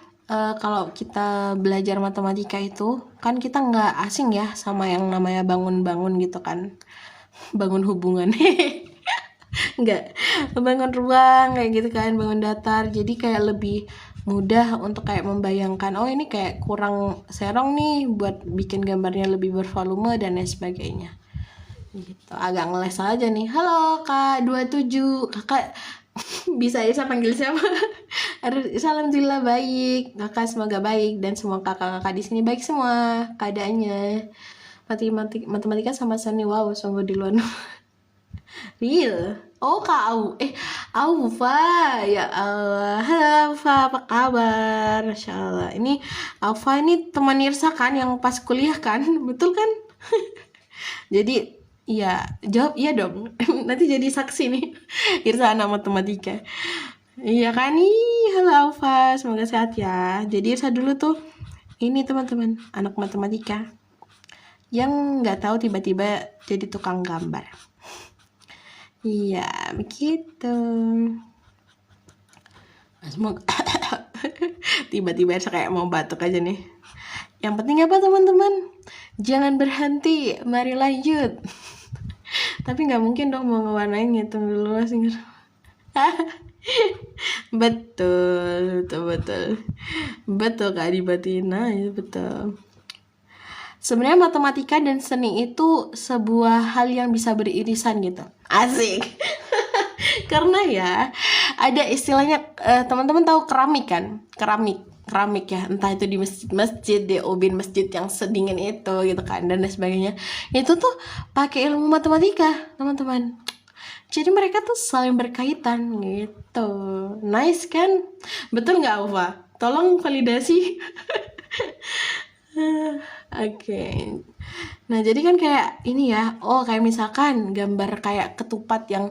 kalau kita belajar matematika itu kan kita nggak asing ya sama yang namanya bangun-bangun gitu kan. Bangun hubungan. Nggak, bangun ruang kayak gitu kan, bangun datar. Jadi kayak lebih mudah untuk kayak membayangkan, oh ini kayak kurang serong nih buat bikin gambarnya lebih bervolume dan lain sebagainya. Gitu, agak ngeles aja nih. Halo Kak 27, kakak bisa Irsa panggil siapa? Alhamdulillah baik, kakak semoga baik dan semua kakak-kakak di sini baik semua keadaannya. Matematika sama seni, wow sungguh di luar. Real. Oh Kak Aufa, ya Allah. Halo Aufa, apa kabar? Masya Allah. Ini Aufa ini teman Irsa kan yang pas kuliah kan, betul kan? Jadi Iya, jawab iya dong. Nanti jadi saksi nih. Irsa anak matematika. Iya kan nih, halo Alfa, semoga sehat ya. Jadi Irsa dulu tuh, ini teman-teman, anak matematika yang nggak tahu tiba-tiba jadi tukang gambar. Iya, begitu. Semoga tiba-tiba Irsa kayak mau batuk aja nih. Yang penting apa teman-teman? Jangan berhenti, mari lanjut. Tapi nggak mungkin dong mau ngewarnain ngitung dulu sih. betul Kak Dibatina, itu betul. Sebenarnya matematika dan seni itu sebuah hal yang bisa beririsan gitu. Asik. Karena ya ada istilahnya, teman-teman tahu keramik kan? Keramik ya, entah itu di masjid, di ubin masjid yang sedingin itu gitu kan, dan lain sebagainya. Itu tuh pakai ilmu matematika, teman-teman. Jadi mereka tuh saling berkaitan gitu. Nice kan? Betul nggak, Alfa? Tolong validasi. Oke. Nah, jadi kan kayak ini ya. Oh, kayak misalkan gambar kayak ketupat yang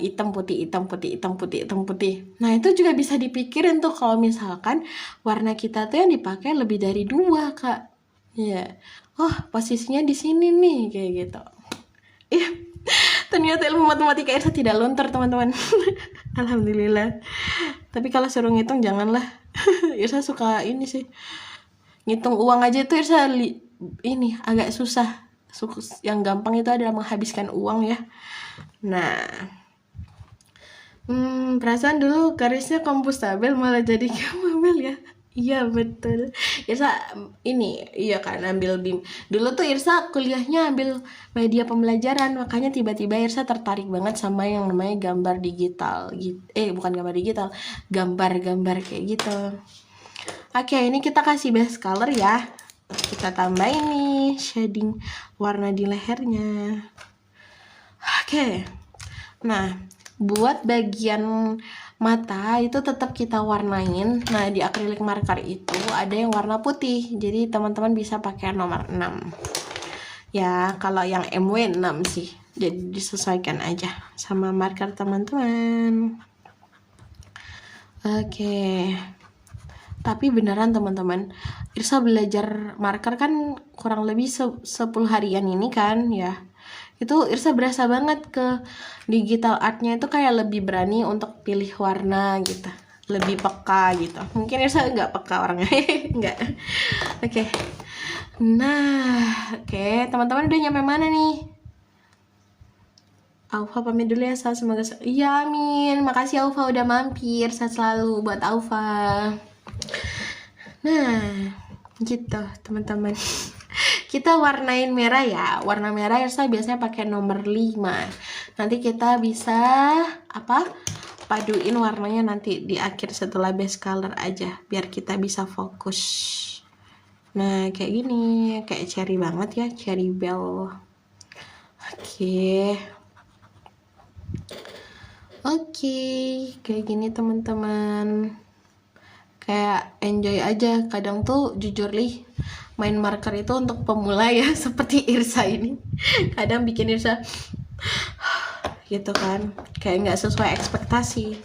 hitam putih, hitam putih, hitam putih, hitam putih. Nah, itu juga bisa dipikirin tuh kalau misalkan warna kita tuh yang dipakai lebih dari 2, Kak. Iya. Oh, posisinya di sini nih, kayak gitu. Iya. Ternyata ilmu matematika Irsa tidak luntur, teman-teman. Alhamdulillah. Tapi kalau suruh ngitung janganlah. Irsa suka ini sih. Ngitung uang aja itu Irsa ini agak susah. Yang gampang itu adalah menghabiskan uang ya. Nah, perasaan dulu garisnya kompostabel malah jadi gamabel ya. Iya betul. Irsa ini iya kan ambil BIM. Dulu tuh Irsa kuliahnya ambil media pembelajaran, makanya tiba-tiba Irsa tertarik banget sama yang namanya gambar digital. Bukan gambar digital, gambar-gambar kayak gitu. Oke, ini kita kasih base color ya. Kita tambahin nih shading warna di lehernya. Oke. Nah, buat bagian mata itu tetap kita warnain. Nah, di acrylic marker itu ada yang warna putih. Jadi teman-teman bisa pakai nomor 6. Ya, kalau yang MW 6 sih. Jadi disesuaikan aja sama marker teman-teman. Oke. Tapi beneran teman-teman, Irsa belajar marker kan kurang lebih 10 harian ini kan ya. Itu Irsa berasa banget ke digital artnya itu kayak lebih berani untuk pilih warna gitu, lebih peka gitu. Mungkin Irsa nggak peka orangnya. Nggak. Oke. Nah, oke, teman-teman udah nyampe mana nih? Aufa pamit dulu ya, semoga iya amin. Makasih Aufa udah mampir, sehat selalu buat Aufa. Nah, gitu teman-teman. Kita warnain merah ya. Warna merah Irsa biasanya pakai nomor 5. Nanti kita bisa paduin warnanya nanti di akhir setelah base color aja, biar kita bisa fokus. Nah, kayak gini, kayak cherry banget ya, cherry bell. Oke, kayak gini teman-teman. Kayak enjoy aja. Kadang tuh jujur main marker itu untuk pemula ya. Seperti Irsa ini kadang bikin Irsa gitu kan, kayak nggak sesuai ekspektasi.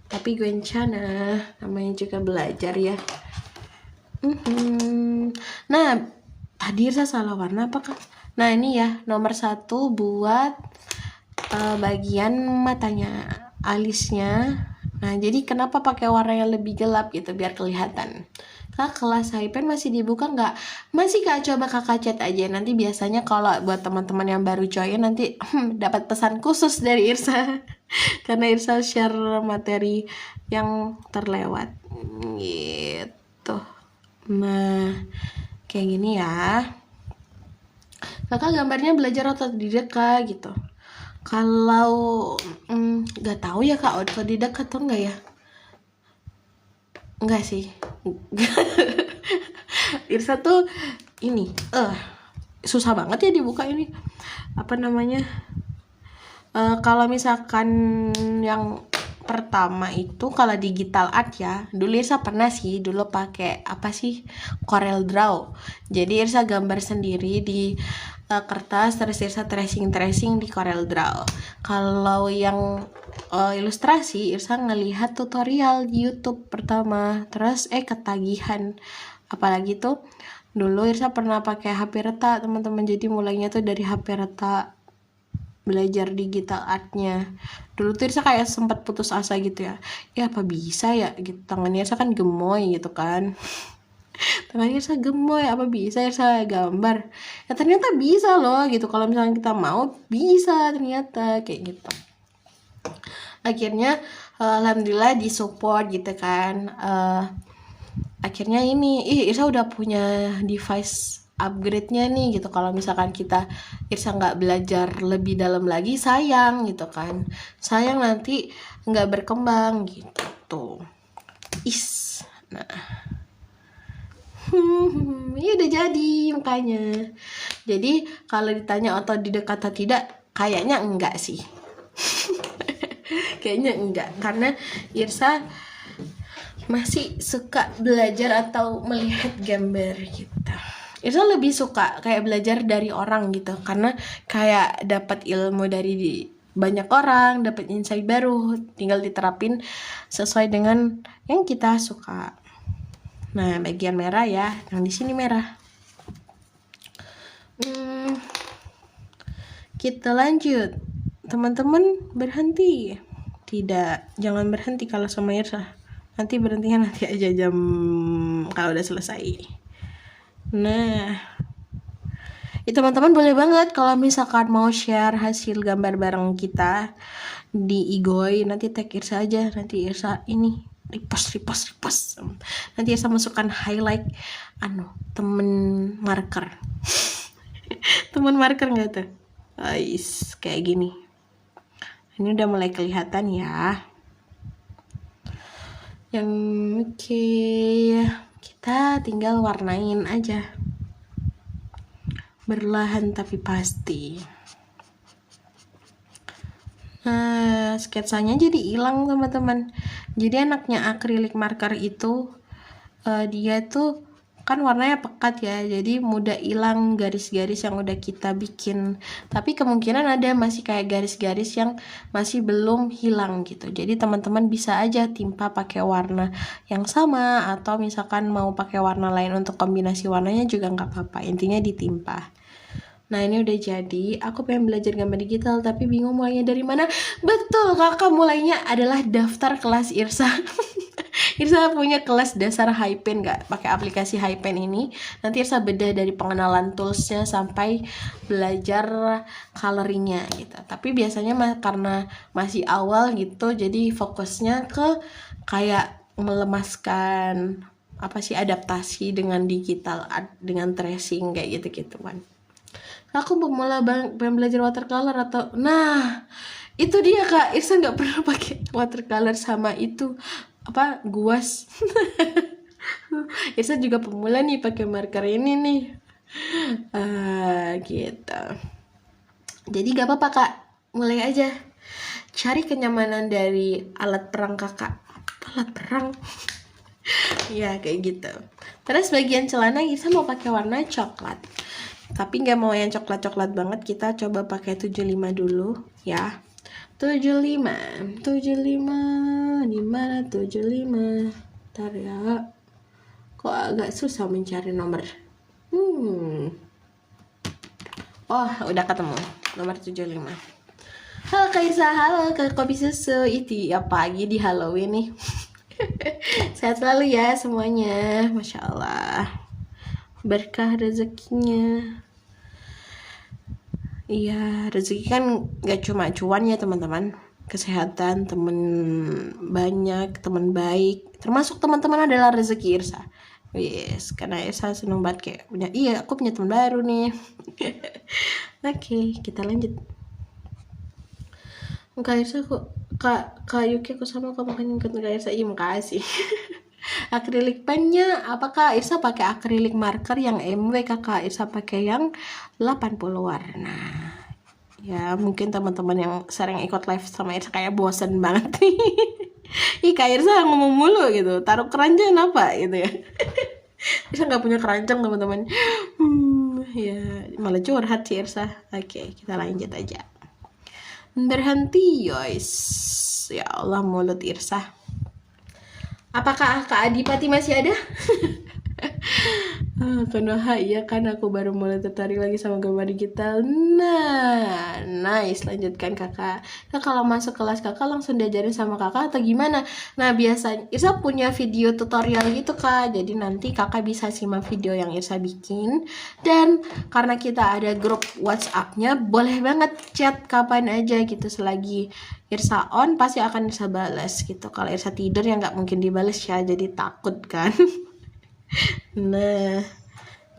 Tapi gue rencana, namanya juga belajar ya. Nah, tadi Irsa salah warna apa kan? Nah, ini ya nomor 1 buat bagian matanya, alisnya. Nah, jadi kenapa pakai warna yang lebih gelap gitu, biar kelihatan. Kak, kelas Hypen masih dibuka nggak? Masih Kak, coba Kakak chat aja. Nanti biasanya kalau buat teman-teman yang baru join nanti dapat pesan khusus dari Irsa. Karena Irsa share materi yang terlewat. Gitu. Nah, kayak gini ya. Kakak gambarnya belajar otodidak Kak gitu. Kalau nggak tahu ya Kak, otodidak atau enggak ya? Enggak sih. Irsa tuh ini susah banget ya dibuka ini. Apa namanya? Kalau misalkan yang pertama itu kalau digital art ya, dulu Irsa pernah sih dulu pakai apa sih, Corel Draw. Jadi Irsa gambar sendiri di kertas, terus Irsa tracing di Corel Draw. Kalau yang ilustrasi Irsa ngelihat tutorial di YouTube pertama, terus ketagihan. Apalagi tuh dulu Irsa pernah pakai HP Reta teman-teman, jadi mulainya tuh dari HP Reta belajar digital artnya. Dulu tuh Irsa kayak sempat putus asa gitu ya apa bisa ya gitu, tangannya Irsa kan gemoy gitu kan. Tangannya Irsa gemoy, apa bisa Irsa gambar ya, ternyata bisa loh gitu, kalau misalnya kita mau bisa ternyata kayak gitu. Akhirnya alhamdulillah disupport gitu kan. Akhirnya ini Irsa udah punya device upgrade-nya nih gitu. Kalau misalkan Irsa nggak belajar lebih dalam lagi, sayang gitu kan, sayang nanti nggak berkembang gitu. Nah ini udah jadi makanya. Jadi kalau ditanya otodidak atau tidak, kayaknya enggak sih. Kayaknya enggak, karena Irsa masih suka belajar atau melihat gambar gitu. Irsa lebih suka kayak belajar dari orang gitu, karena kayak dapat ilmu dari banyak orang, dapat insight baru, tinggal diterapin sesuai dengan yang kita suka. Nah, bagian merah ya, yang di sini merah. Kita lanjut. Teman-teman berhenti? Tidak, jangan berhenti kalau sama Irsa. Nanti berhentinya nanti aja jam kalau udah selesai. Nah, teman-teman boleh banget kalau misalkan mau share hasil gambar bareng kita di Igoy, nanti tag Irsa aja, nanti Irsa ini repost. Nanti Irsa masukkan highlight temen marker. Temen marker nggak tuh? Kayak gini. Ini udah mulai kelihatan ya. Yang oke, kita tinggal warnain aja, berlahan tapi pasti. Nah, sketsanya jadi hilang teman-teman. Jadi enaknya akrilik marker itu dia tuh kan warnanya pekat ya, jadi mudah hilang garis-garis yang udah kita bikin. Tapi kemungkinan ada masih kayak garis-garis yang masih belum hilang gitu. Jadi teman-teman bisa aja timpa pakai warna yang sama, atau misalkan mau pakai warna lain untuk kombinasi warnanya juga nggak apa-apa. Intinya ditimpa. Nah, ini udah jadi. Aku pengen belajar gambar digital tapi bingung mulainya dari mana. Betul, kakak mulainya adalah daftar kelas Irsa. Irsa punya kelas dasar Hypen, nggak pakai aplikasi Hypen ini. Nanti Irsa bedah dari pengenalan toolsnya sampai belajar coloringnya gitu. Tapi biasanya karena masih awal gitu, jadi fokusnya ke kayak melemaskan adaptasi dengan digital art, dengan tracing kayak gitu kan. Aku pemula pengen belajar watercolor atau itu dia kak, Irsa nggak pernah pakai watercolor sama guas. Irsa juga pemula nih pakai marker ini nih. Gitu. Jadi gak apa-apa kak, mulai aja. Cari kenyamanan dari alat perang kakak. Alat perang. Ya kayak gitu. Terus bagian celana Irsa mau pakai warna coklat. Tapi nggak mau yang coklat-coklat banget, kita coba pakai 75 dulu ya. 75 di mana 75? Ntar ya, kok agak susah mencari nomor. Oh, udah ketemu nomor 75. Halo Kaisa, halo Kak Kopi Susu. Itu pagi di Halloween nih. Sehat selalu ya semuanya, Masya Allah, berkah rezekinya. Iya, rezeki kan gak cuma cuan ya teman-teman, kesehatan, temen banyak, teman baik, termasuk teman-teman adalah rezeki Irsa. Yes, karena Irsa seneng banget kayak aku punya teman baru nih. Oke, kita lanjut. Kak Irsa Kak Yuki aku sama kok makanya ikut Kak Irsa. Iya, makasih. Akrilik pennya apakah Irsa pakai akrilik marker yang MW kakak? Irsa pakai yang 80 warna Ya mungkin teman-teman yang sering ikut live sama Irsa kayak bosen banget nih. Ih Kak Irsa ngomong mulu gitu, taruh keranjang apa gitu ya. Irsa nggak punya keranjang teman-teman. Ya malah curhat sih Irsa. Oke, kita lanjut aja. Berhenti guys. Ya Allah, mulut Irsa. Apakah Kak Adipati masih ada? Konoha, iya kan aku baru mulai tertarik lagi sama gambar digital. Nah, nice, lanjutkan kakak. Kalau masuk kelas kakak langsung diajarin sama kakak atau gimana? Nah, biasanya Irsa punya video tutorial gitu kak. Jadi nanti kakak bisa simak video yang Irsa bikin. Dan karena kita ada grup WhatsApp-nya, boleh banget chat kapan aja gitu. Selagi Irsa on pasti akan Irsa balas gitu. Kalau Irsa tidur ya nggak mungkin dibales ya, jadi takut kan. Nah,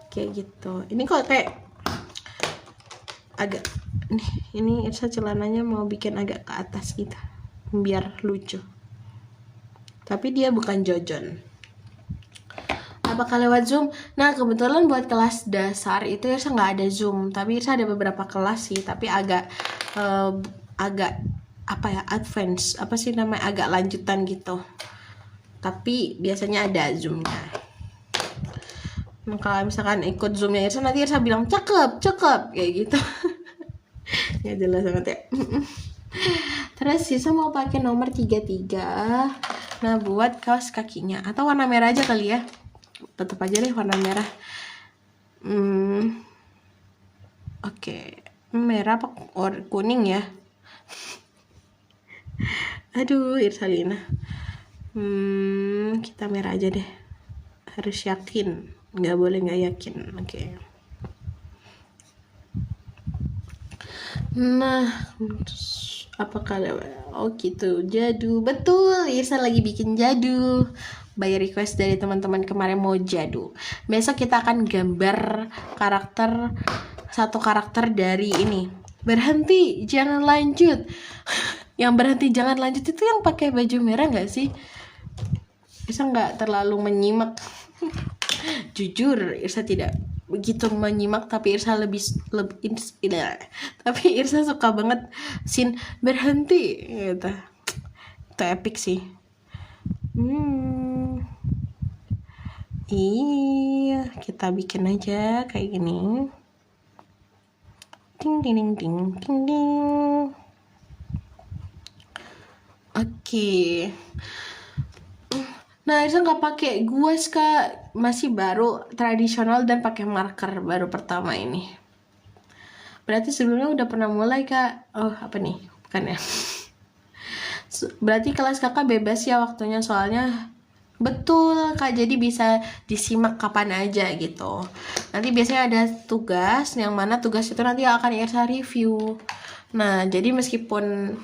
kayak gitu. Ini kok kayak agak ini Irsa celananya mau bikin agak ke atas gitu biar lucu. Tapi dia bukan jojon. Apakah lewat Zoom? Nah, kebetulan buat kelas dasar itu Irsa nggak ada Zoom, tapi Irsa ada beberapa kelas sih, tapi agak apa ya, advance, apa sih namanya, agak lanjutan gitu. Tapi biasanya ada Zoom-nya. Kalau misalkan ikut Zoom-nya Irsa, nanti Irsa bilang cakep kayak gitu. Ya jelas banget ya. Terus Irsa mau pakai nomor 33. Nah, buat kaos kakinya atau warna merah aja kali ya. Tetap aja deh warna merah. Oke. Merah apa kuning ya? Aduh, Irsalina. Kita merah aja deh. Harus yakin, nggak boleh nggak yakin. Oke. Nah, apakah gitu, jadu. Betul, Irsa lagi bikin jadu. By request dari teman-teman kemarin mau jadu. Besok kita akan gambar satu karakter dari ini. Berhenti, jangan lanjut. Yang berhenti jangan lanjut itu yang pakai baju merah nggak sih? Irsa nggak terlalu menyimak. Jujur, Irsa tidak begitu menyimak, tapi Irsa lebih tapi Irsa suka banget scene berhenti gitu. Itu epic sih. Iya, kita bikin aja kayak gini. Ting ting ting ting ting ting. Oke. Nah, Irsa nggak pakai guas kak, masih baru tradisional dan pakai marker baru pertama ini. Berarti sebelumnya udah pernah mulai kak. Oh apa nih? Bukan ya? Berarti kelas kakak bebas ya waktunya, soalnya betul kak, jadi bisa disimak kapan aja gitu. Nanti biasanya ada tugas, yang mana tugas itu nanti akan Irsa review. Nah, jadi meskipun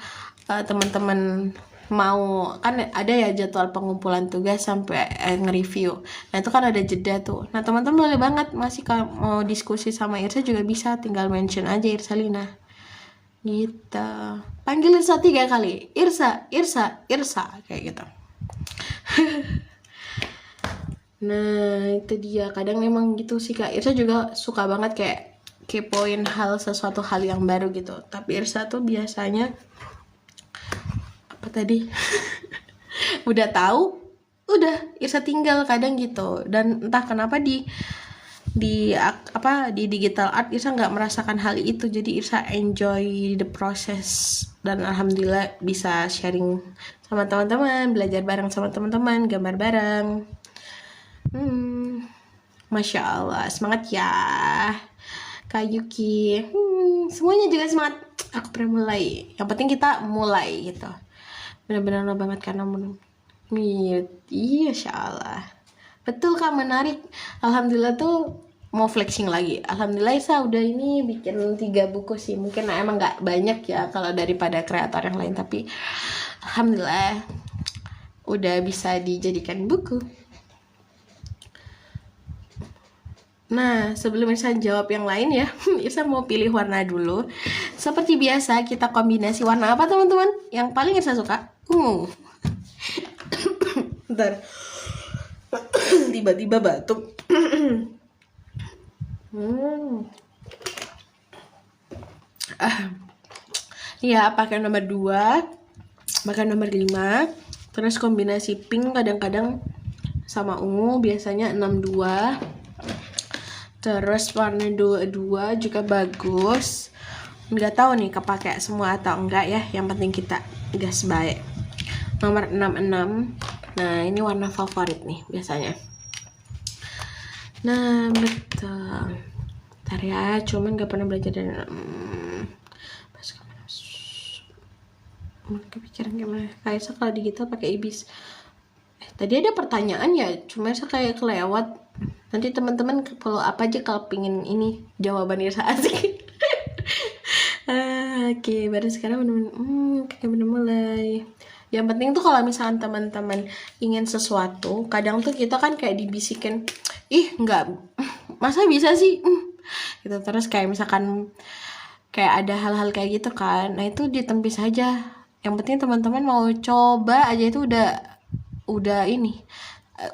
teman-teman mau, kan ada ya jadwal pengumpulan tugas sampai nge-review. Nah, itu kan ada jeda tuh. Nah, teman-teman boleh banget masih kalau mau diskusi sama Irsa juga bisa, tinggal mention aja Irsalina. Gitu. Panggil Irsa 3 kali. Irsa kayak gitu. Nah, itu dia. Kadang memang gitu sih Kak. Irsa juga suka banget kayak kepoin sesuatu hal yang baru gitu. Tapi Irsa tuh biasanya tadi udah tahu, udah Irsa tinggal kadang gitu. Dan entah kenapa di digital art Irsa nggak merasakan hal itu, jadi Irsa enjoy the process. Dan alhamdulillah bisa sharing sama teman-teman, belajar bareng sama teman-teman, gambar bareng. Masya Allah, semangat ya Kak Yuki. Semuanya juga semangat. Aku pernah mulai, yang penting kita mulai gitu. Benar-benar banget karena iya, Insya Allah. Betul Kak, menarik. Alhamdulillah tuh mau flexing lagi. Alhamdulillah Irsa udah ini bikin 3 buku sih. Mungkin emang nggak banyak ya kalau daripada kreator yang lain, tapi alhamdulillah udah bisa dijadikan buku. Nah, sebelum Irsa jawab yang lain ya, Irsa mau pilih warna dulu. Seperti biasa, kita kombinasi warna apa teman-teman? Yang paling Irsa suka? Bentar. Tiba-tiba batuk. Ya, pakai nomor 2, pakai nomor 5. Terus kombinasi pink kadang-kadang sama ungu, biasanya 62. Terus warna 22 juga bagus. Nggak tahu nih kepake semua atau enggak ya, yang penting kita gas baik. Nomor 66. Nah, ini warna favorit nih biasanya. Nah, betul. Ntar ya, cuman gak pernah belajar dari kepikiran gimana. Kayak kalau digital pakai ibis. Tadi ada pertanyaan ya, cuma saya kayak kelewat. Nanti teman-teman follow apa aja kalau pingin ini jawaban Irsa asik. Oke, baru sekarang kayak bener mulai. Yang penting tuh kalau misalkan teman-teman ingin sesuatu, kadang tuh kita kan kayak dibisikin, ih nggak, masa bisa sih, gitu. Terus kayak misalkan kayak ada hal-hal kayak gitu kan, nah itu ditempis aja. Yang penting teman-teman mau coba aja, itu udah ini,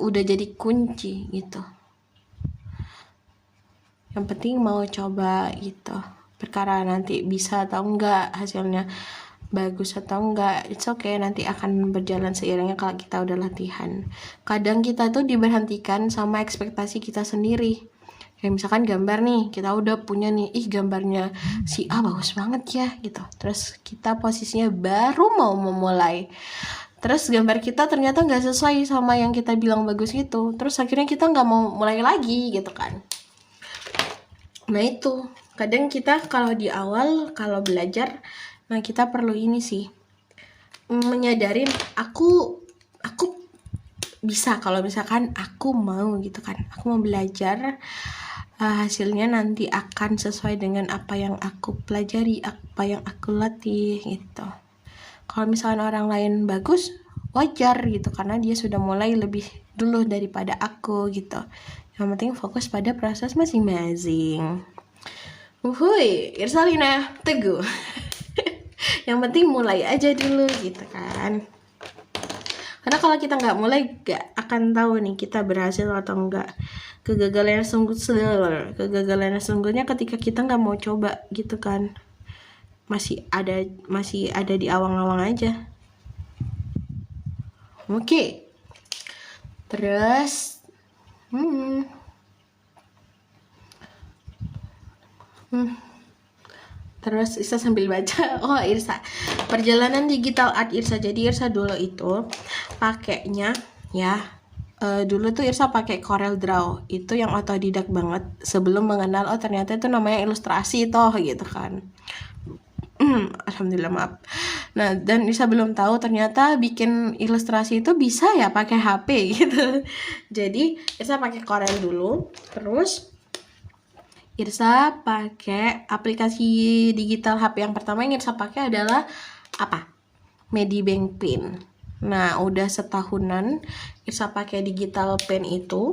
udah jadi kunci gitu. Yang penting mau coba gitu. Perkara nanti bisa atau enggak, hasilnya bagus atau enggak, it's okay, nanti akan berjalan seiringnya kalau kita udah latihan. Kadang kita tuh diberhentikan sama ekspektasi kita sendiri. Kayak misalkan gambar nih, kita udah punya nih, gambarnya si A bagus banget ya gitu. Terus kita posisinya baru mau memulai, terus gambar kita ternyata nggak sesuai sama yang kita bilang bagus gitu. Terus akhirnya kita nggak mau mulai lagi gitu kan. Nah itu, kadang kita kalau di awal, kalau belajar, nah kita perlu ini sih, menyadarin aku bisa kalau misalkan aku mau gitu kan. Aku mau belajar, hasilnya nanti akan sesuai dengan apa yang aku pelajari, apa yang aku latih gitu. Kalau misalkan orang lain bagus, wajar gitu, karena dia sudah mulai lebih dulu daripada aku gitu. Yang penting fokus pada proses masing-masing. Wuhui, Irsalina Teguh. Yang penting mulai aja dulu gitu kan. Karena kalau kita nggak mulai, nggak akan tahu nih kita berhasil atau enggak. Kegagalan sungguhnya ketika kita nggak mau coba gitu kan. Masih ada di awang-awang aja. Oke. Terus terus Irsa sambil baca. Oh, Irsa, perjalanan digital art Irsa. Jadi Irsa dulu itu pakainya ya, dulu tuh Irsa pakai Corel Draw, itu yang otodidak banget, sebelum mengenal ternyata itu namanya ilustrasi toh gitu kan. Alhamdulillah, maaf. Nah, dan Irsa belum tahu ternyata bikin ilustrasi itu bisa ya pakai HP gitu. Jadi Irsa pakai Corel dulu, terus Irsa pakai aplikasi digital HP yang pertama yang Irsa pakai adalah apa? Medibank Pen. Nah, udah setahunan Irsa pakai digital pen itu.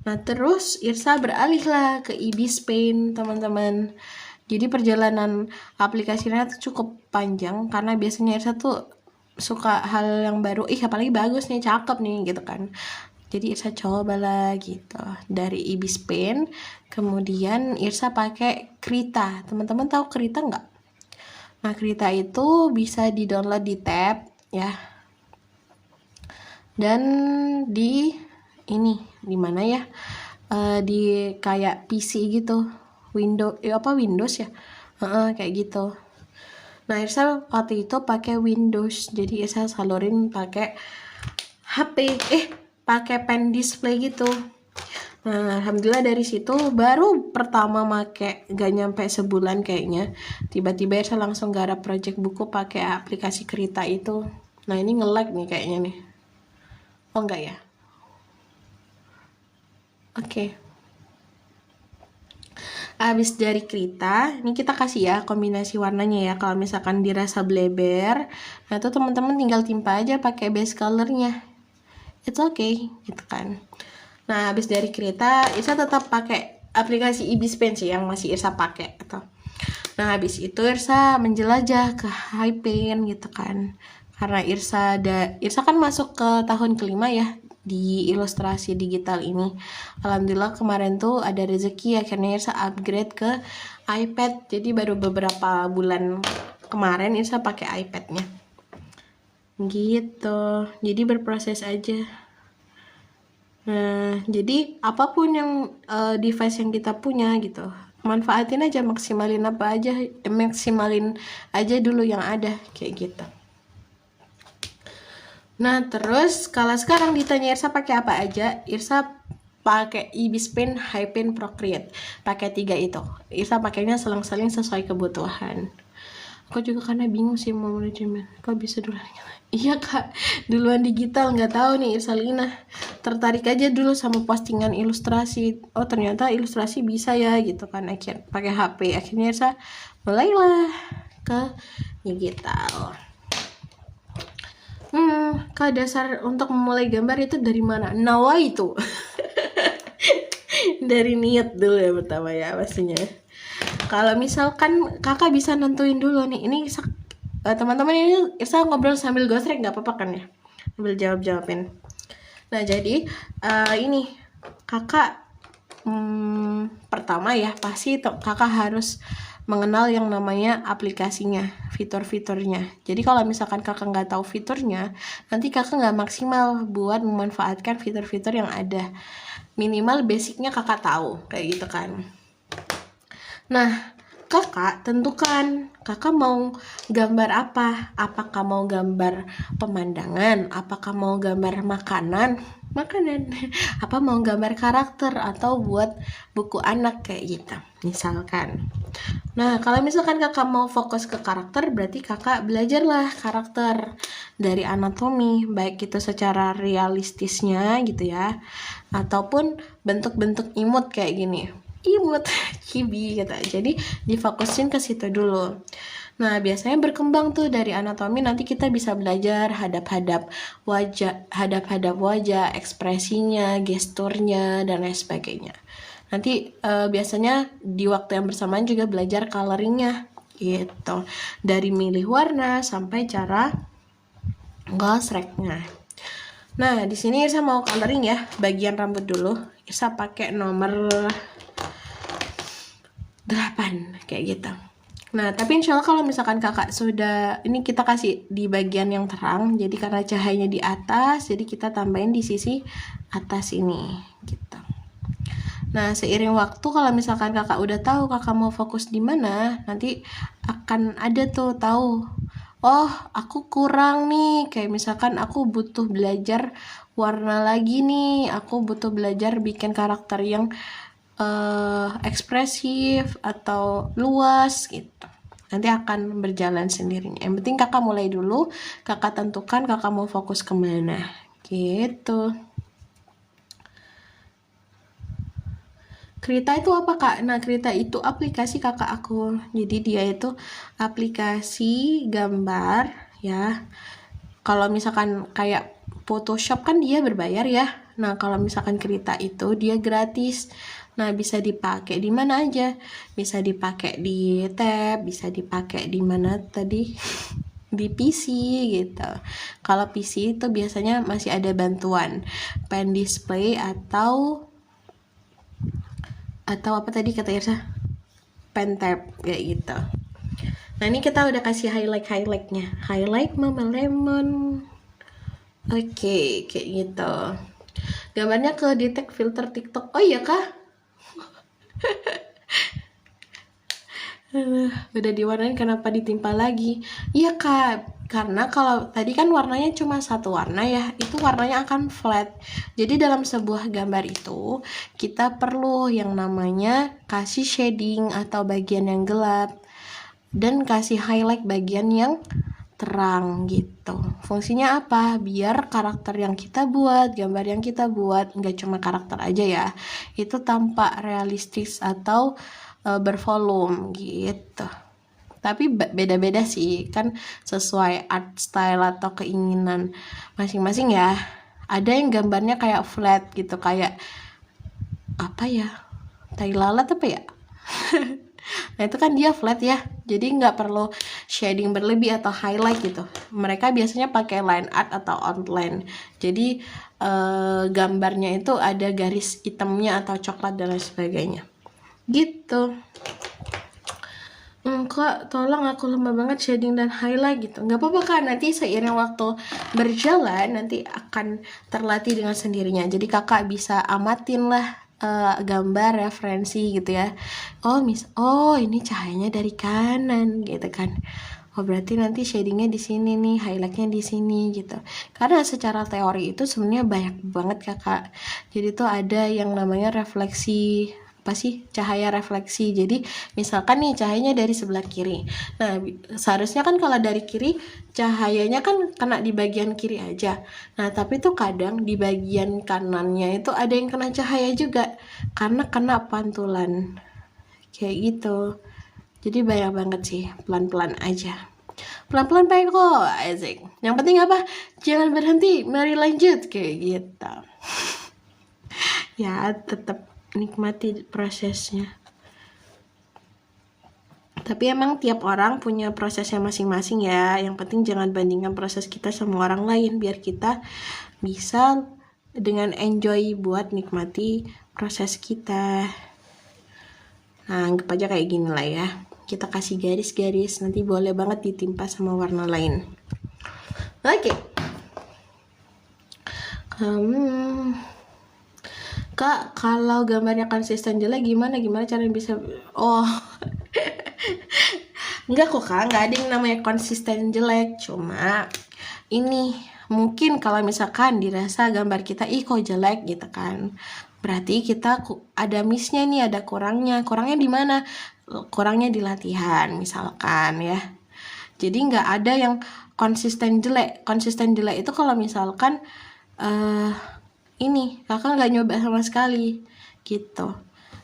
Nah, terus Irsa beralih lah ke Ibis Pen, teman-teman. Jadi perjalanan aplikasinya tuh cukup panjang, karena biasanya Irsa tuh suka hal yang baru, apalagi bagus nih, cakep nih gitu kan. Jadi Irsa cobalah gitu dari Ibis Pen. Kemudian Irsa pakai Krita. Teman-teman tahu Krita nggak? Nah, Krita itu bisa di-download di tab ya. Dan di mana ya? Di kayak PC gitu. Windows ya. Kayak gitu. Nah, Irsa waktu itu pakai Windows. Jadi Irsa salurin pakai HP. Pakai pen display gitu. Nah, alhamdulillah dari situ baru pertama make, gak nyampe sebulan kayaknya, tiba-tiba saya langsung garap project buku pakai aplikasi Krita itu. Nah, ini nge-lag nih kayaknya nih. Oh enggak ya? Oke. Abis dari Krita, ini kita kasih ya kombinasi warnanya ya. Kalau misalkan dirasa bleber, nah itu teman-teman tinggal timpa aja pakai base colornya. It's okay gitu kan. Nah, habis dari Krita, Irsa tetap pakai aplikasi Ibis Pen sih yang masih Irsa pakai atau. Nah, habis itu Irsa menjelajah ke Hypen gitu kan. Karena Irsa kan masuk ke tahun kelima ya di ilustrasi digital ini. Alhamdulillah kemarin tuh ada rezeki, akhirnya Irsa upgrade ke iPad. Jadi baru beberapa bulan kemarin Irsa pakai iPad-nya. Gitu. Jadi berproses aja. Nah, jadi apapun yang device yang kita punya gitu, manfaatin aja, maksimalin aja dulu yang ada kayak gitu. Nah, terus kalau sekarang ditanya Irsa pakai apa aja, Irsa pakai Ibis Pen, HiPen, Procreate. Pakai 3 itu. Irsa pakainya selang-seling sesuai kebutuhan. Aku juga karena bingung sih mau manajemen. Kok bisa duluan? Iya kak, duluan digital, nggak tahu nih Irsalina. Tertarik aja dulu sama postingan ilustrasi. Oh ternyata ilustrasi bisa ya gitu kan. Akhirnya pakai HP. Akhirnya Irsa mulailah ke digital. Kak, dasar untuk memulai gambar itu dari mana? Nawa itu. Dari niat dulu ya pertama ya pastinya. Kalau misalkan kakak bisa nentuin dulu nih, ini teman-teman ini Irsa ngobrol sambil gosrek nggak apa-apa kan ya? Sambil jawabin. Nah jadi ini kakak pertama ya pasti kakak harus mengenal yang namanya aplikasinya, fitur-fiturnya. Jadi kalau misalkan kakak nggak tahu fiturnya, nanti kakak nggak maksimal buat memanfaatkan fitur-fitur yang ada. Minimal basicnya kakak tahu, kayak gitu kan. Nah, kakak tentukan kakak mau gambar apa. Apakah mau gambar pemandangan, apakah mau gambar makanan, apa mau gambar karakter atau buat buku anak kayak gitu misalkan. Nah kalau misalkan kakak mau fokus ke karakter, berarti kakak belajarlah karakter dari anatomi, baik itu secara realistisnya gitu ya, ataupun bentuk-bentuk imut kayak gini, imut chibi gitu. Jadi difokusin ke situ dulu. Nah, biasanya berkembang tuh dari anatomi, nanti kita bisa belajar hadap-hadap wajah, ekspresinya, gesturnya, dan lain sebagainya. Nanti biasanya di waktu yang bersamaan juga belajar coloringnya gitu. Dari milih warna sampai cara gosreknya. Nah, di sini Irsa mau coloring ya, bagian rambut dulu. Irsa pakai nomor 8 kayak gitu. Nah, tapi insya Allah kalau misalkan kakak sudah, ini kita kasih di bagian yang terang, jadi karena cahayanya di atas, jadi kita tambahin di sisi atas ini, gitu. Nah, seiring waktu kalau misalkan kakak udah tahu kakak mau fokus di mana, nanti akan ada tuh tahu, oh aku kurang nih, kayak misalkan aku butuh belajar warna lagi nih, aku butuh belajar bikin karakter yang ekspresif atau luas gitu. Nanti akan berjalan sendirinya. Yang penting kakak mulai dulu, kakak tentukan kakak mau fokus kemana gitu. Krita itu apa kak? Nah Krita itu aplikasi kakak aku. Jadi dia itu aplikasi gambar ya. Kalau misalkan kayak Photoshop kan dia berbayar ya. Nah kalau misalkan Krita itu dia gratis. Nah, bisa dipakai di mana aja. Bisa dipakai di tab, bisa dipakai di mana tadi? Di PC gitu. Kalau PC itu biasanya masih ada bantuan pen display atau apa tadi kata Irsa? Pen tab kayak gitu. Nah, ini kita udah kasih highlightnya. Highlight Mama Lemon. Oke, kayak gitu. Gambarnya ke detect filter TikTok. Oh iya kah? Udah diwarnain, kenapa ditimpa lagi? Iya kak, karena kalau tadi kan warnanya cuma satu warna ya, itu warnanya akan flat. Jadi dalam sebuah gambar itu kita perlu yang namanya kasih shading atau bagian yang gelap dan kasih highlight bagian yang terang gitu. Fungsinya apa? Biar karakter yang kita buat, gambar yang kita buat, nggak cuma karakter aja ya, itu tampak realistis atau bervolume gitu. Tapi beda-beda sih, kan sesuai art style atau keinginan masing-masing ya. Ada yang gambarnya kayak flat gitu, kayak apa ya, tai lalat apa ya. Nah itu kan dia flat ya, jadi nggak perlu shading berlebih atau highlight gitu. Mereka biasanya pakai line art atau outline, jadi gambarnya itu ada garis hitamnya atau coklat dan lain sebagainya gitu. Kak, tolong aku lemah banget shading dan highlight gitu. Nggak apa-apa kan, nanti seiring waktu berjalan nanti akan terlatih dengan sendirinya. Jadi kakak bisa amatin lah gambar referensi gitu ya. Oh ini cahayanya dari kanan gitu kan. Oh berarti nanti shadingnya di sini nih, highlightnya di sini gitu. Karena secara teori itu sebenarnya banyak banget kakak. Jadi tuh ada yang namanya refleksi, apa sih, cahaya refleksi. Jadi misalkan nih cahayanya dari sebelah kiri, nah seharusnya kan kalau dari kiri cahayanya kan kena di bagian kiri aja. Nah tapi tuh kadang di bagian kanannya itu ada yang kena cahaya juga karena kena pantulan kayak gitu. Jadi banyak banget sih, pelan-pelan aja, pelan-pelan baik kok, asik. Yang penting apa, jangan berhenti, mari lanjut kayak gitu. Ya tetap nikmati prosesnya. Tapi emang tiap orang punya prosesnya masing-masing ya. Yang penting jangan bandingkan proses kita sama orang lain, biar kita bisa dengan enjoy buat nikmati proses kita. Nah anggap aja kayak gini lah ya, kita kasih garis-garis, nanti boleh banget ditimpa sama warna lain. Oke. Kak, kalau gambarnya konsisten jelek gimana caranya bisa enggak kok kak, nggak ada yang namanya konsisten jelek. Cuma ini mungkin kalau misalkan dirasa gambar kita kok jelek gitu kan, berarti kita ada missnya nih, ada kurangnya di mana? Kurangnya di latihan misalkan ya. Jadi nggak ada yang konsisten jelek itu kalau misalkan ini kakak nggak nyoba sama sekali gitu.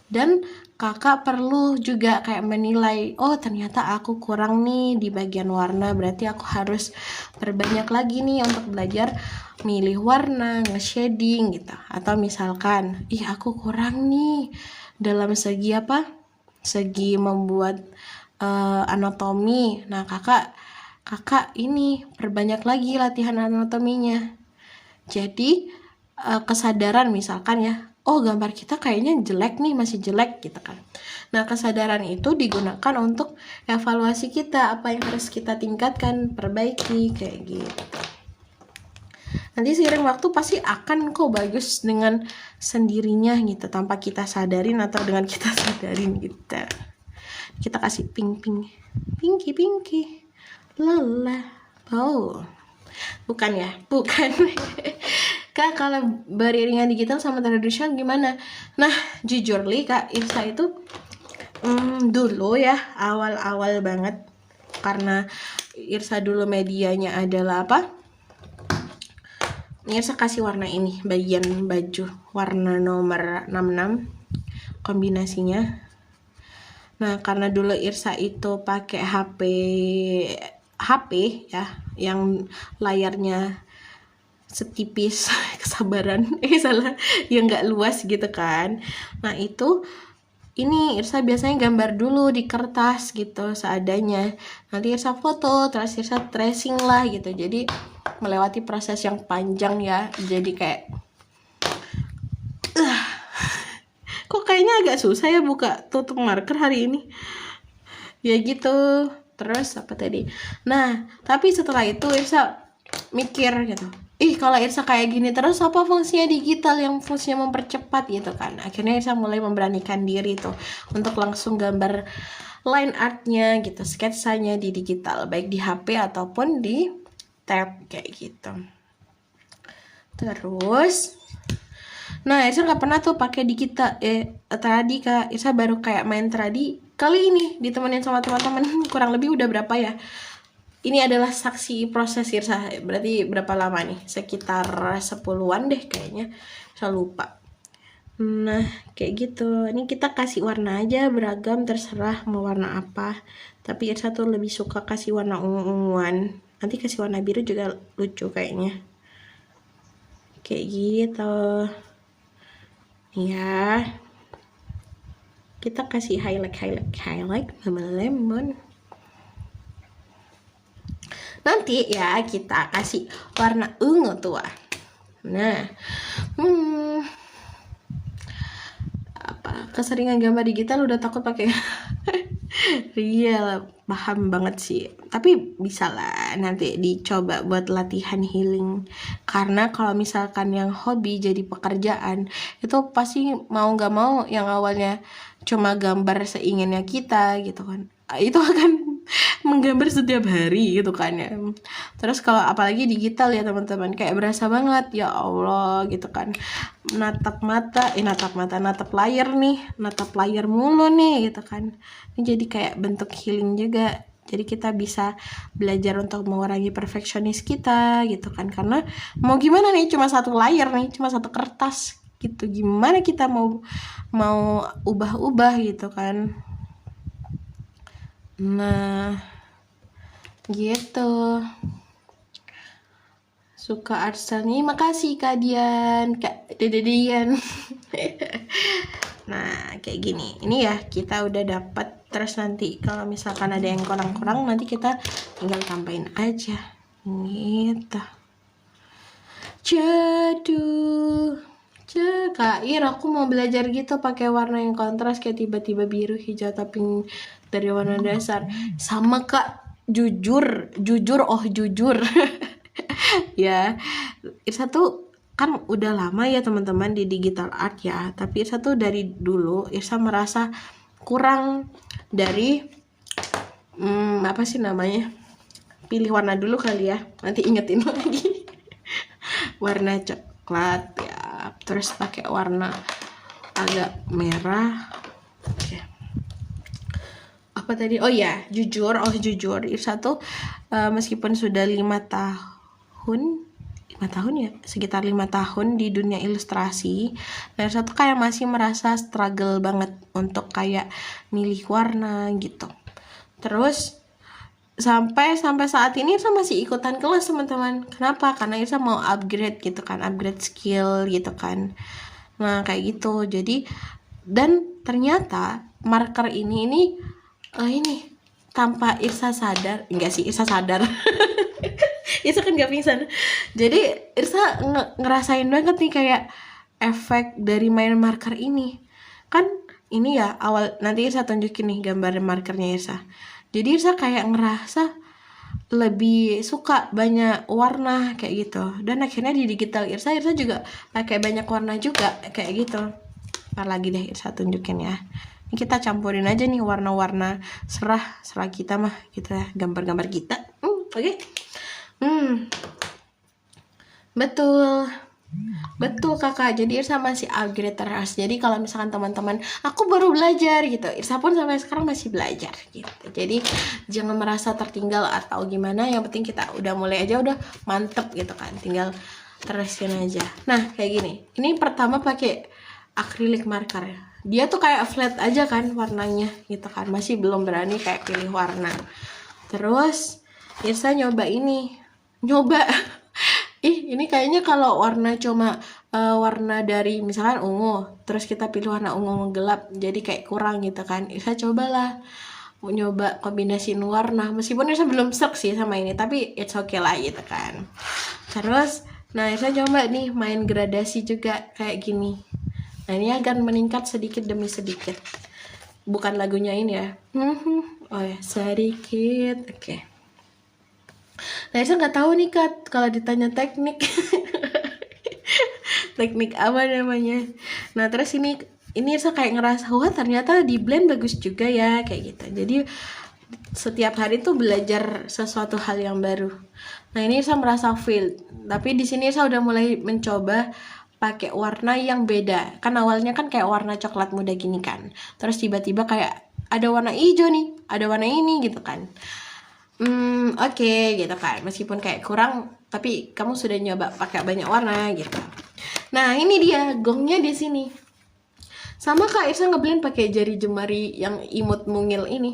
Dan kakak perlu juga kayak menilai, oh ternyata aku kurang nih di bagian warna, berarti aku harus perbanyak lagi nih untuk belajar milih warna, nge-shading gitu. Atau misalkan, aku kurang nih dalam segi apa? Segi membuat anatomi. Nah kakak ini perbanyak lagi latihan anatominya. Jadi kesadaran misalkan ya, oh gambar kita kayaknya jelek nih, masih jelek gitu kan. Nah kesadaran itu digunakan untuk evaluasi kita, apa yang harus kita tingkatkan, perbaiki kayak gitu. Nanti seiring waktu pasti akan kok bagus dengan sendirinya gitu, tanpa kita sadarin atau dengan kita sadarin gitu. Kita kasih pinky lala. Oh bukan ya, bukan. Kak, kalau beriringan digital sama tradisional gimana? Nah, jujur li Kak, Irsa itu dulu ya, awal-awal banget, karena Irsa dulu medianya adalah apa? Irsa kasih warna ini, bagian baju, warna nomor 66 kombinasinya. Nah, karena dulu Irsa itu pakai HP ya, yang layarnya setipis kesabaran salah, yang nggak luas gitu kan. Nah itu ini Irsa biasanya gambar dulu di kertas gitu seadanya, nanti Irsa foto, terus Irsa tracing lah gitu. Jadi melewati proses yang panjang ya, jadi kayak kok kayaknya agak susah ya buka tutup marker hari ini ya gitu. Terus apa tadi, nah tapi setelah itu Irsa mikir gitu, kalau Irsa kayak gini terus apa fungsinya digital yang fungsinya mempercepat gitu kan. Akhirnya Irsa mulai memberanikan diri tuh untuk langsung gambar line artnya gitu, sketsanya di digital, baik di HP ataupun di tab kayak gitu. Terus nah Irsa nggak pernah tuh pakai digital tradi Kak. Irsa baru kayak main tradi kali ini ditemenin sama teman-teman. Kurang lebih udah berapa ya, ini adalah saksi proses Irsa, berarti berapa lama nih? Sekitar 10-an deh kayaknya, saya lupa. Nah kayak gitu, ini kita kasih warna aja beragam, terserah mau warna apa. Tapi Irsa tuh lebih suka kasih warna ungu-unguan, nanti kasih warna biru juga lucu kayaknya. Kayak gitu ya, kita kasih highlight lemon. Nanti ya kita kasih warna ungu tua. Nah, apa keseringan gambar digital udah takut pakai Real, paham banget sih. Tapi bisa lah nanti dicoba buat latihan healing. Karena kalau misalkan yang hobi jadi pekerjaan, itu pasti mau nggak mau yang awalnya cuma gambar seinginnya kita gitu kan. Itu akan menggambar setiap hari gitu kan ya. Terus kalau apalagi digital ya teman-teman, kayak berasa banget ya Allah gitu kan. Natap layar nih, natap layar mulu nih gitu kan. Ini jadi kayak bentuk healing juga. Jadi kita bisa belajar untuk mengurangi perfeksionis kita gitu kan. Karena mau gimana nih, cuma satu layar nih, cuma satu kertas gitu. Gimana kita mau ubah-ubah gitu kan. Nah, gitu. Suka art style nih, makasih Kak Dian, Kak Dede Dian. Nah, kayak gini. Ini ya, kita udah dapat. Terus nanti kalau misalkan ada yang kurang-kurang, nanti kita tinggal tambahin aja. Gitu. Jaduh. Kak Ir, aku mau belajar gitu pakai warna yang kontras kayak tiba-tiba biru, hijau, tapi dari warna dasar. Sama Kak, jujur. Ya, Irsa tuh kan udah lama ya teman-teman di digital art ya, tapi Irsa tuh dari dulu Irsa merasa kurang dari apa sih namanya, pilih warna dulu kali ya, nanti ingetin lagi. Warna coklat ya, terus pakai warna agak merah. Oke. Apa tadi? Oh ya, jujur Irsa tuh meskipun sudah 5 tahun ya, sekitar 5 tahun di dunia ilustrasi, dan Irsa tuh kayak masih merasa struggle banget untuk kayak milih warna gitu. Terus sampai saat ini Irsa masih ikutan kelas teman-teman. Kenapa? Karena Irsa mau upgrade gitu kan, upgrade skill gitu kan. Nah kayak gitu. Jadi dan ternyata marker ini tanpa Irsa sadar, enggak sih Irsa sadar. Irsa kan gak pingsan. Jadi Irsa ngerasain banget nih kayak efek dari main marker ini. Kan ini ya awal, nanti Irsa tunjukin nih gambar markernya Irsa. Jadi Irsa kayak ngerasa lebih suka banyak warna kayak gitu. Dan akhirnya di digital Irsa juga pakai banyak warna juga kayak gitu. Ntar lagi deh Irsa tunjukin ya. Ini kita campurin aja nih warna-warna serah kita mah gitu ya, gambar-gambar kita. Oke. Betul kakak, jadi Irsa masih upgrade terus. Jadi kalau misalkan teman-teman, aku baru belajar gitu, Irsa pun sampai sekarang masih belajar gitu. Jadi jangan merasa tertinggal atau gimana, yang penting kita udah mulai aja udah mantep gitu kan, tinggal terusin aja. Nah kayak gini, ini pertama pakai acrylic marker ya. Dia tuh kayak flat aja kan warnanya gitu kan, masih belum berani kayak pilih warna. Terus Irsa nyoba ini kayaknya kalau warna cuma warna dari misalkan ungu, terus kita pilih warna ungu gelap, jadi kayak kurang gitu kan. Irsa cobalah nyoba kombinasiin warna, meskipun Irsa belum serk sih sama ini, tapi it's okay lah gitu kan. Terus nah Irsa coba nih main gradasi juga kayak gini. Nah ini akan meningkat sedikit demi sedikit, bukan lagunya ini ya. Oh ya, sedikit. Oke. Nah, saya nggak tahu nih Kak, kalau ditanya teknik. Teknik apa namanya. Nah, terus ini saya kayak ngerasa, wah ternyata di blend bagus juga ya, kayak gitu. Jadi setiap hari tuh belajar sesuatu hal yang baru. Nah, ini saya merasa feel. Tapi di sini saya udah mulai mencoba pakai warna yang beda. Kan awalnya kan kayak warna coklat muda gini kan. Terus tiba-tiba kayak ada warna hijau nih, ada warna ini gitu kan. Oke, gitu kan. Meskipun kayak kurang, tapi kamu sudah nyoba pakai banyak warna gitu. Nah, ini dia gongnya di sini. Sama Kak Irsa ngeblend pakai jari jemari yang imut mungil ini.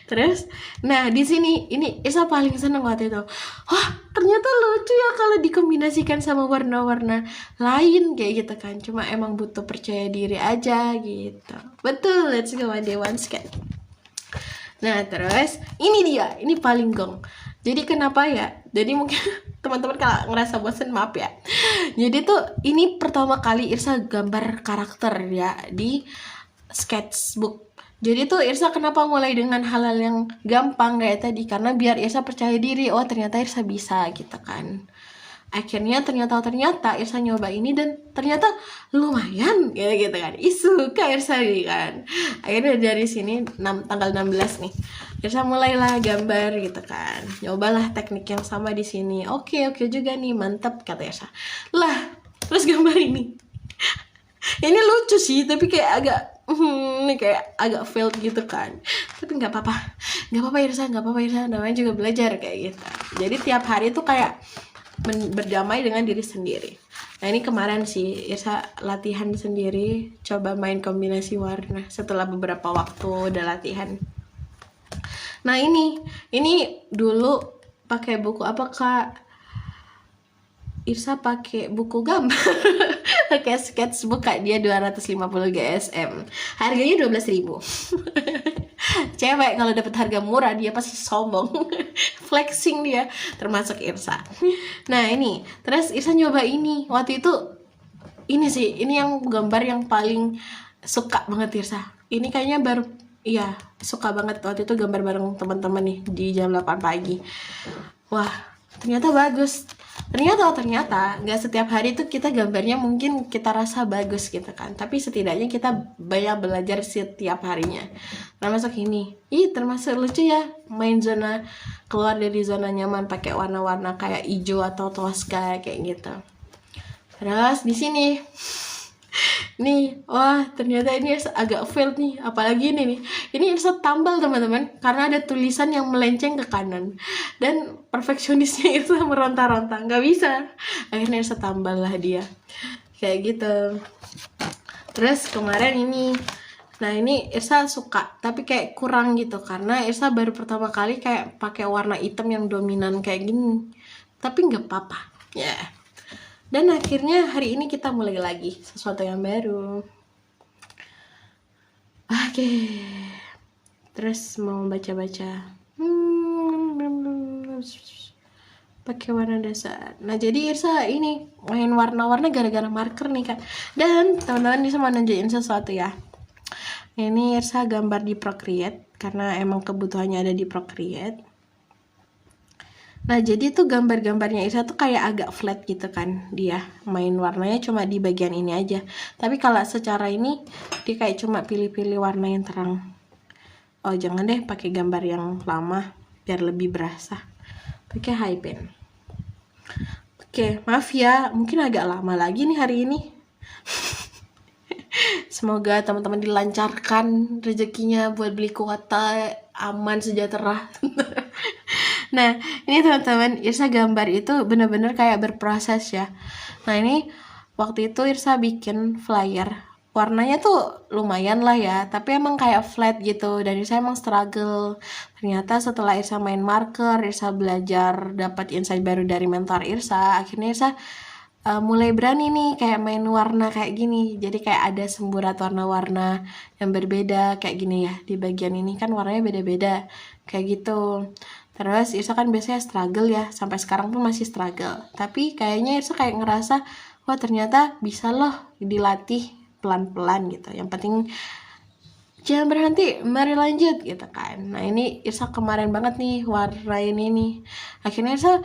Terus, nah di sini ini Irsa paling seneng waktu itu. Wah, ternyata lucu ya kalau dikombinasikan sama warna-warna lain kayak gitu kan. Cuma emang butuh percaya diri aja gitu. Betul, let's go one day one sketch. Nah terus ini dia, ini paling gong. Jadi kenapa ya? Jadi mungkin teman-teman kalau ngerasa bosen maaf ya. Jadi tuh ini pertama kali Irsa gambar karakter ya di sketchbook. Jadi tuh Irsa kenapa mulai dengan hal-hal yang gampang kayak tadi, karena biar Irsa percaya diri, oh ternyata Irsa bisa gitu kan. Akhirnya ternyata Irsa nyoba ini dan ternyata lumayan gitu kan. Suka Irsa nih kan. Akhirnya dari sini tanggal 16 nih, Irsa mulailah gambar gitu kan. Nyobalah teknik yang sama di sini. Oke juga nih, mantap kata Irsa. Lah, terus gambar ini. Ini lucu sih, tapi kayak agak kayak agak failed gitu kan. Tapi nggak apa-apa Irsa, namanya juga belajar kayak gitu. Jadi tiap hari tuh kayak berdamai dengan diri sendiri. Nah ini kemarin sih Irsa latihan sendiri, coba main kombinasi warna setelah beberapa waktu udah latihan. Nah ini dulu pakai buku apa Kak? Irsa pakai buku gambar. Pakai sketchbook Kak, dia 250 GSM. Harganya 12.000. Cewek kalau dapat harga murah dia pasti sombong. Flexing dia, termasuk Irsa. Nah ini terus Irsa nyoba ini waktu itu. Ini sih, ini yang gambar yang paling suka banget Irsa. Ini kayaknya baru, iya suka banget waktu itu gambar bareng teman-teman nih di jam 8 pagi. Wah ternyata bagus. Ternyata nggak setiap hari tuh kita gambarnya mungkin kita rasa bagus gitu kan, tapi setidaknya kita banyak belajar setiap harinya. Termasuk ini, termasuk lucu ya, main zona, keluar dari zona nyaman pakai warna-warna kayak hijau atau toska kayak gitu. Terus di sini nih, wah ternyata ini agak fail nih, apalagi ini Irsa tambal teman-teman, karena ada tulisan yang melenceng ke kanan dan perfeksionisnya Irsa meronta-ronta, nggak bisa, akhirnya Irsa tambal lah dia kayak gitu. Terus kemarin ini, nah ini Irsa suka tapi kayak kurang gitu, karena Irsa baru pertama kali kayak pakai warna hitam yang dominan kayak gini, tapi nggak apa-apa ya. Dan akhirnya hari ini kita mulai lagi sesuatu yang baru. Oke. Terus mau baca-baca. Pakai warna dasar. Nah jadi Irsa ini main warna-warna gara-gara marker nih kan. Dan teman-teman bisa mau nunjukin sesuatu ya. Ini Irsa gambar di Procreate karena emang kebutuhannya ada di Procreate. Nah jadi tuh gambar-gambarnya Irsa tuh kayak agak flat gitu kan, dia main warnanya cuma di bagian ini aja. Tapi kalau secara ini dia kayak cuma pilih-pilih warna yang terang. Oh jangan deh pakai gambar yang lama biar lebih berasa, pakai high pen. Oke, maaf ya mungkin agak lama lagi nih hari ini. Semoga teman-teman dilancarkan rezekinya buat beli kuota, aman, sejahtera. Nah ini teman-teman, Irsa gambar itu bener-bener kayak berproses ya. Nah ini waktu itu Irsa bikin flyer, warnanya tuh lumayan lah ya, tapi emang kayak flat gitu, dan Irsa emang struggle. Ternyata setelah Irsa main marker, Irsa belajar, dapat insight baru dari mentor Irsa, akhirnya Irsa mulai berani nih kayak main warna kayak gini. Jadi kayak ada semburat warna-warna yang berbeda kayak gini ya, di bagian ini kan warnanya beda-beda kayak gitu. Terus Irsa kan biasanya struggle ya, sampai sekarang pun masih struggle, tapi kayaknya Irsa kayak ngerasa wah ternyata bisa loh dilatih pelan-pelan gitu, yang penting jangan berhenti, mari lanjut gitu kan. Nah ini Irsa kemarin banget nih warnain ini, akhirnya Irsa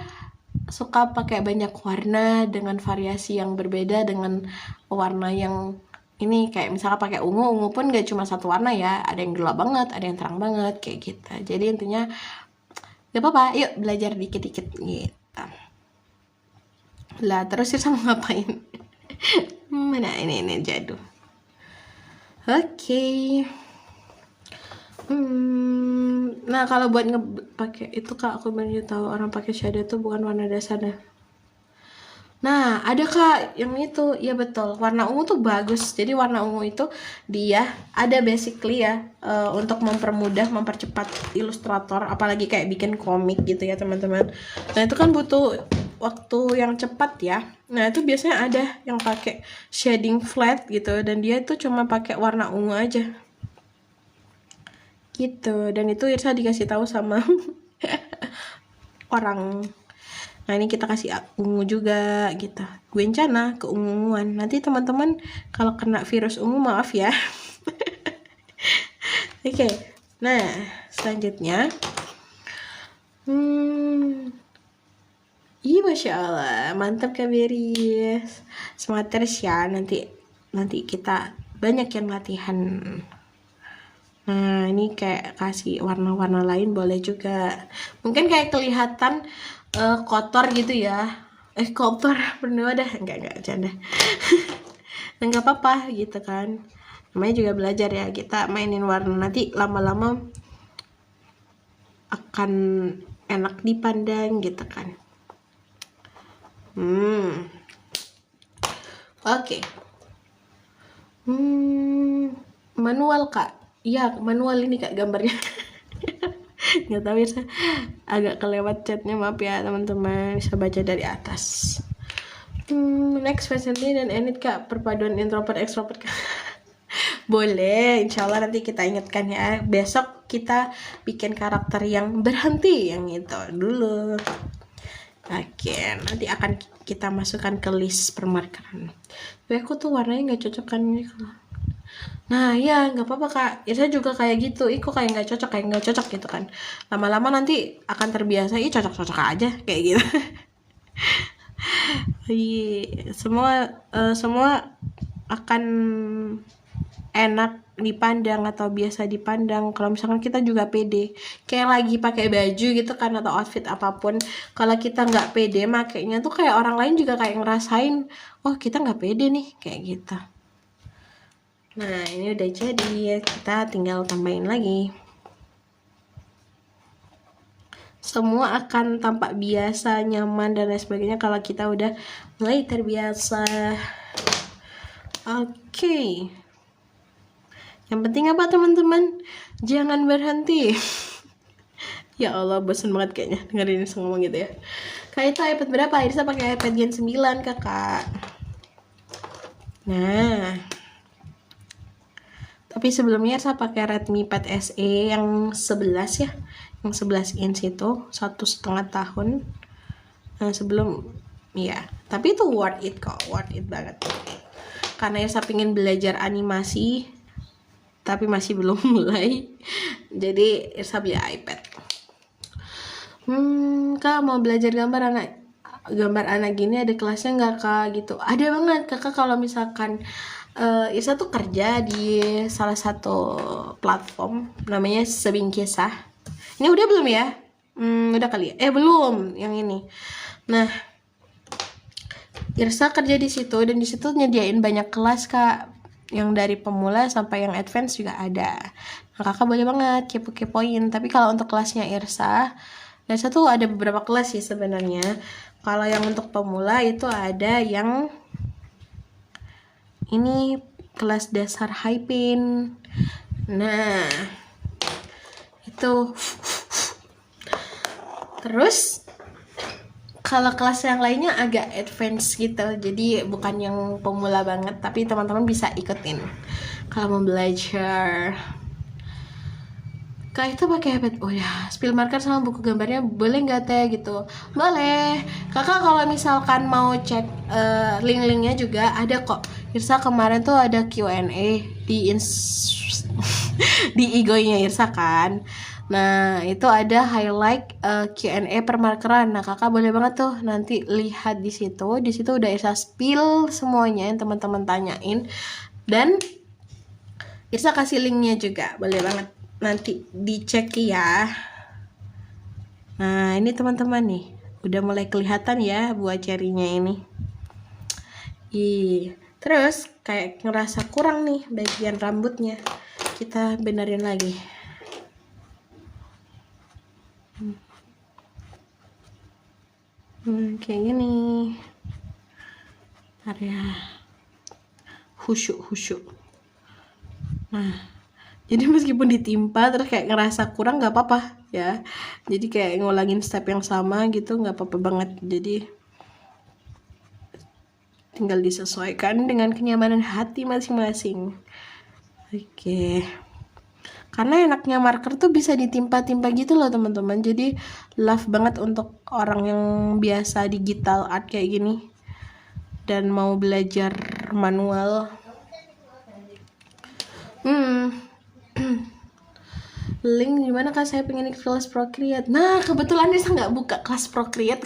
suka pakai banyak warna dengan variasi yang berbeda, dengan warna yang ini kayak misalnya pakai ungu pun gak cuma satu warna ya, ada yang gelap banget, ada yang terang banget kayak gitu. Jadi intinya gak apa-apa, yuk belajar dikit-dikit gitu lah. Terus Irsa mau ngapain? Mana ini jadul. Oke. Nah kalau buat pakai itu Kak, aku baru tahu orang pakai shadow tuh bukan warna dasarnya. Nah ada Kak yang itu, ya betul, warna ungu tuh bagus. Jadi warna ungu itu dia ada basically ya untuk mempermudah, mempercepat ilustrator, apalagi kayak bikin komik gitu ya teman-teman. Nah itu kan butuh waktu yang cepat ya. Nah itu biasanya ada yang pakai shading flat gitu, dan dia itu cuma pakai warna ungu aja gitu. Dan itu Irsa dikasih tahu sama orang. Nah ini kita kasih ungu juga gitu, Gwencana keunguan. Nanti teman-teman kalau kena virus ungu maaf ya. Oke, nah selanjutnya, iya Masya Allah, mantap Kak Beri. Semangat terus ya, nanti kita banyak yang latihan. Nah ini kayak kasih warna-warna lain boleh juga. Mungkin kayak kelihatan kotor gitu ya. Kotor, bernama dah, enggak canda. Enggak apa-apa gitu kan. Namanya juga belajar ya, kita mainin warna, nanti lama-lama akan enak dipandang gitu kan. Oke. Manual Kak. Iya, manual ini Kak gambarnya. Nggak tahu ya, saya agak kelewat chatnya, maaf ya teman-teman, bisa baca dari atas. Next facility dan edit Kak, perpaduan introvert extrovert Kak. Boleh, insya Allah nanti kita ingatkan ya. Besok kita bikin karakter yang berhenti, yang itu dulu. Oke, nanti akan kita masukkan ke list permarkeran. Tapi aku tuh warnanya nggak cocok kan ini. Nah ya nggak apa-apa Kak, ya saya juga kayak gitu. Kok kayak nggak cocok gitu kan. Lama-lama nanti akan terbiasa. Cocok-cocok aja kayak gitu. Semua akan enak dipandang atau biasa dipandang kalau misalkan kita juga pede, kayak lagi pakai baju gitu kan, atau outfit apapun. Kalau kita nggak pede makainya tuh, kayak orang lain juga kayak ngerasain, oh kita nggak pede nih, kayak gitu. Nah ini udah jadi, kita tinggal tambahin lagi. Semua akan tampak biasa, nyaman dan lain sebagainya kalau kita udah mulai terbiasa. Oke. Yang penting apa teman-teman? Jangan berhenti. Ya Allah, bosan banget kayaknya dengerin ngomong gitu ya. Kak itu iPad berapa? Irsa pakai iPad Gen 9 kakak. Nah, tapi sebelumnya saya pakai Redmi Pad SE yang 11 ya, yang 11 inch itu 1,5 tahun. Nah, sebelum ya, tapi itu worth it kok, worth it banget. Karena Irsa pengen belajar animasi, tapi masih belum mulai, jadi Irsa beli iPad. Kak mau belajar gambar anak gini, ada kelasnya nggak Kak gitu? Ada banget Kakak, kalau misalkan Irsa tuh kerja di salah satu platform namanya Sebingkisah. Ini udah belum ya? Udah kali ya? Belum yang ini. Nah, Irsa kerja di situ, dan di situ nyediain banyak kelas Kak, yang dari pemula sampai yang advance juga ada. Nah, Kakak boleh banget kepo-kepoin. Tapi kalau untuk kelasnya Irsa tuh ada beberapa kelas sih sebenarnya. Kalau yang untuk pemula itu ada yang ini, kelas dasar high pin. Nah, itu. Terus kalau kelas yang lainnya agak advance gitu, jadi bukan yang pemula banget, tapi teman-teman bisa ikutin kalau mau belajar. Kak itu pakai iPad, oh ya, spill marker sama buku gambarnya boleh nggak teh gitu? Boleh. Kakak kalau misalkan mau cek link-linknya juga ada kok. Irsa kemarin tuh ada Q&A di di IG-nya Irsa kan. Nah itu ada highlight Q&A permarkeran. Nah kakak boleh banget tuh nanti lihat di situ. Di situ udah Irsa spill semuanya yang teman-teman tanyain, dan Irsa kasih linknya juga, boleh banget nanti dicek ya. Nah ini teman-teman nih, udah mulai kelihatan ya buat jarinya ini. Terus kayak ngerasa kurang nih bagian rambutnya, kita benerin lagi. Kayak gini, area khusyuk. Nah, jadi meskipun ditimpa terus kayak ngerasa kurang, nggak apa-apa ya. Jadi kayak ngulangin step yang sama gitu, nggak apa-apa banget. Jadi tinggal disesuaikan dengan kenyamanan hati masing-masing. Oke. Karena enaknya marker tuh bisa ditimpa-timpa gitu loh teman-teman. Jadi love banget untuk orang yang biasa digital art kayak gini dan mau belajar manual. link dimana Kak saya pengen ikut kelas Procreate. Nah kebetulan Irsa nggak buka kelas Procreate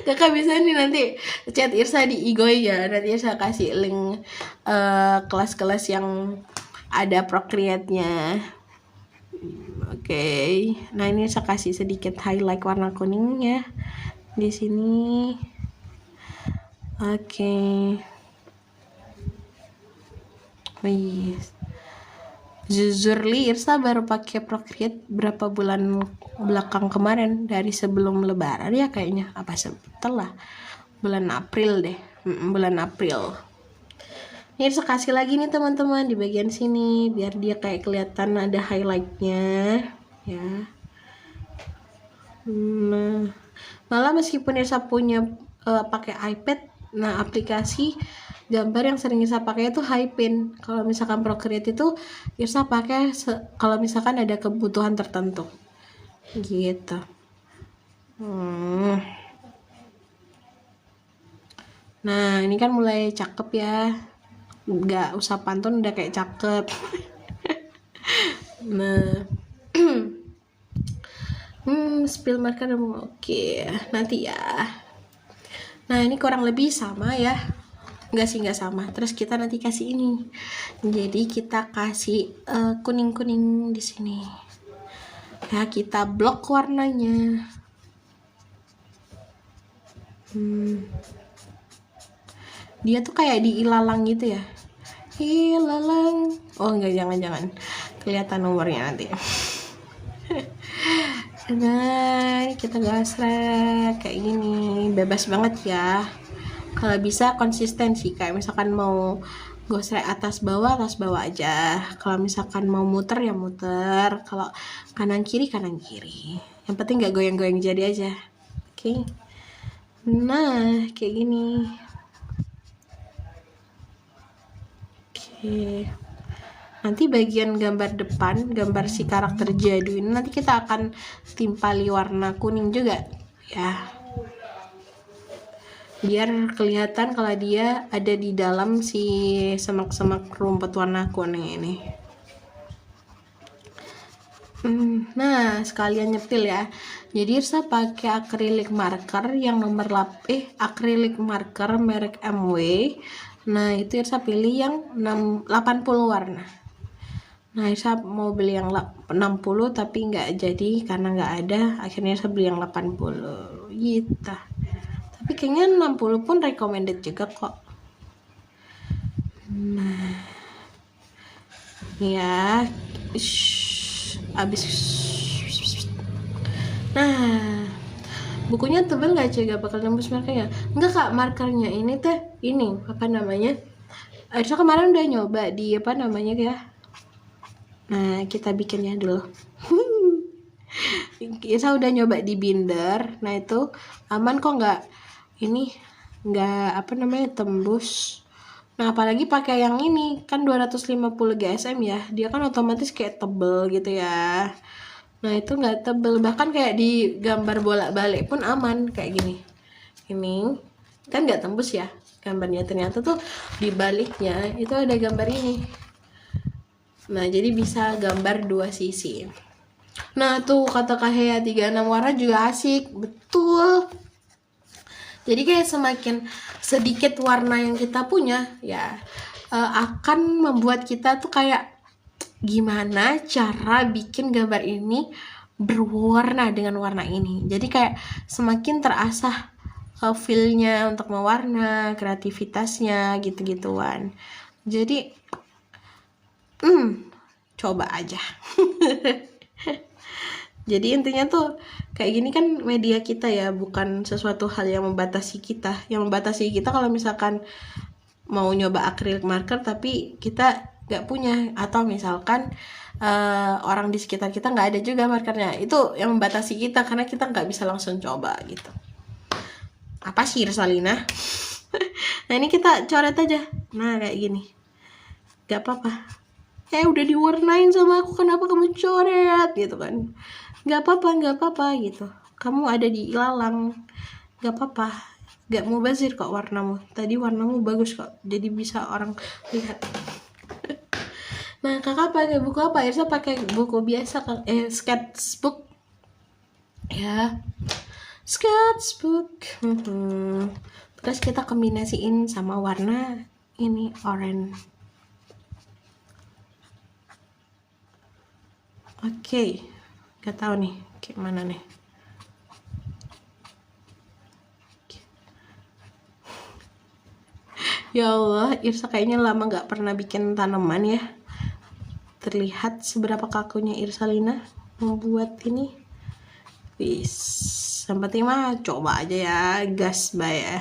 kakak bisa nih nanti chat Irsa di Igoy ya, nanti Irsa kasih link kelas-kelas yang ada Procreate-nya. Oke. Nah ini Irsa kasih sedikit highlight warna kuningnya di sini. Oke. Wih. Jujurly Irsa baru pakai Procreate berapa bulan belakang kemarin, dari sebelum lebaran ya kayaknya, apa setelah bulan April deh, bulan April. Ini Irsa kasih lagi nih teman-teman di bagian sini biar dia kayak kelihatan ada highlightnya ya. Nah, malah meskipun Irsa punya pakai iPad, nah aplikasi gambar yang sering Irsa pakai itu Hypin. Kalau misalkan Procreate itu Irsa pakai kalau misalkan ada kebutuhan tertentu gitu. Nah ini kan mulai cakep ya, nggak usah pantun udah kayak cakep. Nah spill marker oke nanti ya. Nah ini kurang lebih sama ya, nggak sama. Terus kita nanti kasih ini, jadi kita kasih kuning-kuning di sini ya, kita blok warnanya. Dia tuh kayak diilalang gitu ya, ilalang. Oh enggak, jangan kelihatan nomornya nanti. Nah kita gasrek kayak gini, bebas banget ya. Kalau bisa konsistensi, kayak misalkan mau gosrek atas bawah aja. Kalau misalkan mau muter ya muter, kalau kanan kiri yang penting nggak goyang-goyang jadi aja. Oke. Nah kayak gini. Oke. Nanti bagian gambar depan, gambar si karakter jadu ini nanti kita akan timpali warna kuning juga ya, biar kelihatan kalau dia ada di dalam si semak-semak rumput warna kuning ini. Nah sekalian nyepil ya, jadi Irsa pakai acrylic marker yang nomor acrylic marker merek MW. Nah itu Irsa pilih yang 80 warna. Nah Irsa mau beli yang 60 tapi nggak jadi karena nggak ada, akhirnya Irsa beli yang 80 gitu. Tapi kayaknya 60 pun recommended juga kok. Nah ya abis. Nah bukunya tebel nggak sih, gak bakal nembus markernya? Enggak Kak, markernya ini apa namanya, Irsa kemarin udah nyoba di apa namanya ya. Nah kita bikinnya dulu. Irsa udah nyoba di binder, nah itu aman kok, nggak apa namanya tembus. Nah apalagi pakai yang ini kan 250 GSM ya, dia kan otomatis kayak tebel gitu ya. Nah itu nggak tebel, bahkan kayak di gambar bolak-balik pun aman kayak gini. Ini kan nggak tembus ya gambarnya, ternyata tuh di baliknya itu ada gambar ini. Nah jadi bisa gambar dua sisi. Nah tuh kata Kak Hea 36 warna juga asik, betul. Jadi kayak semakin sedikit warna yang kita punya ya akan membuat kita tuh kayak gimana cara bikin gambar ini berwarna dengan warna ini. Jadi kayak semakin terasah feel-nya untuk mewarna, kreativitasnya gitu-gituan. Jadi coba aja. Jadi intinya tuh kayak gini kan media kita ya, bukan sesuatu hal yang membatasi kita. Yang membatasi kita kalau misalkan mau nyoba acrylic marker tapi kita nggak punya, atau misalkan orang di sekitar kita nggak ada juga markernya, itu yang membatasi kita karena kita nggak bisa langsung coba gitu. Apa sih Rosalina? Nah ini kita coret aja. Nah kayak gini, nggak apa-apa. Udah diwarnain sama aku, kenapa kamu coret gitu kan? Nggak apa-apa gitu. Kamu ada di ilalang, nggak apa-apa. Nggak mau bazir kok warnamu. Tadi warnamu bagus kok, jadi bisa orang lihat. Nah, kakak pakai buku apa? Irsa pakai buku biasa, sketchbook. Ya, sketchbook. Terus kita kombinasiin sama warna ini oranye. Oke, gak tahu nih kayak mana nih. Ya Allah, Irsa kayaknya lama gak pernah bikin tanaman ya. Terlihat seberapa kakunya Irsalina membuat ini. Wis, yang penting mah coba aja ya, gas bay ya.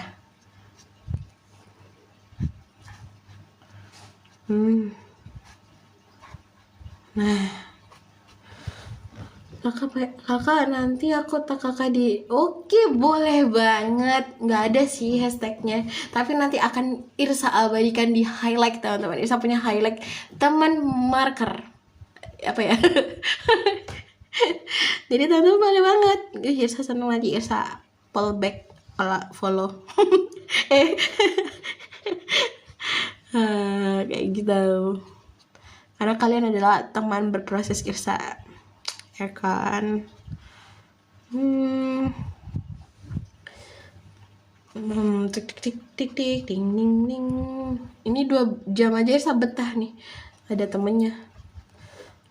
Nah, kakak nanti aku tag kakak di. Oke, boleh banget. Nggak ada sih hashtagnya, tapi nanti akan Irsa abadikan di highlight, teman-teman. Irsa punya highlight teman marker apa ya. Jadi teman-teman boleh banget. Irsa seneng lagi, Irsa back follow. Kayak gitu. Karena kalian adalah teman berproses Irsa, ya kan? Tik tik tik tik tik ding ding ding. Ini 2 jam aja Irsa betah nih, ada temennya.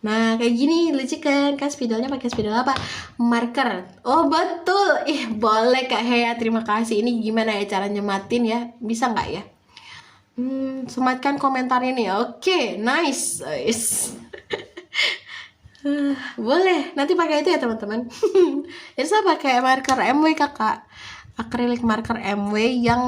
Nah, kayak gini lucu kan? Kan spidolnya pakai spidol apa? Marker. Oh, betul. Boleh Kak Hea, terima kasih. Ini gimana ya cara nyematin ya? Bisa nggak ya? Sematkan komentar ini. Oke, nice. Boleh, nanti pakai itu ya teman-teman. Irsa pakai marker MW kakak, akrilik marker MW yang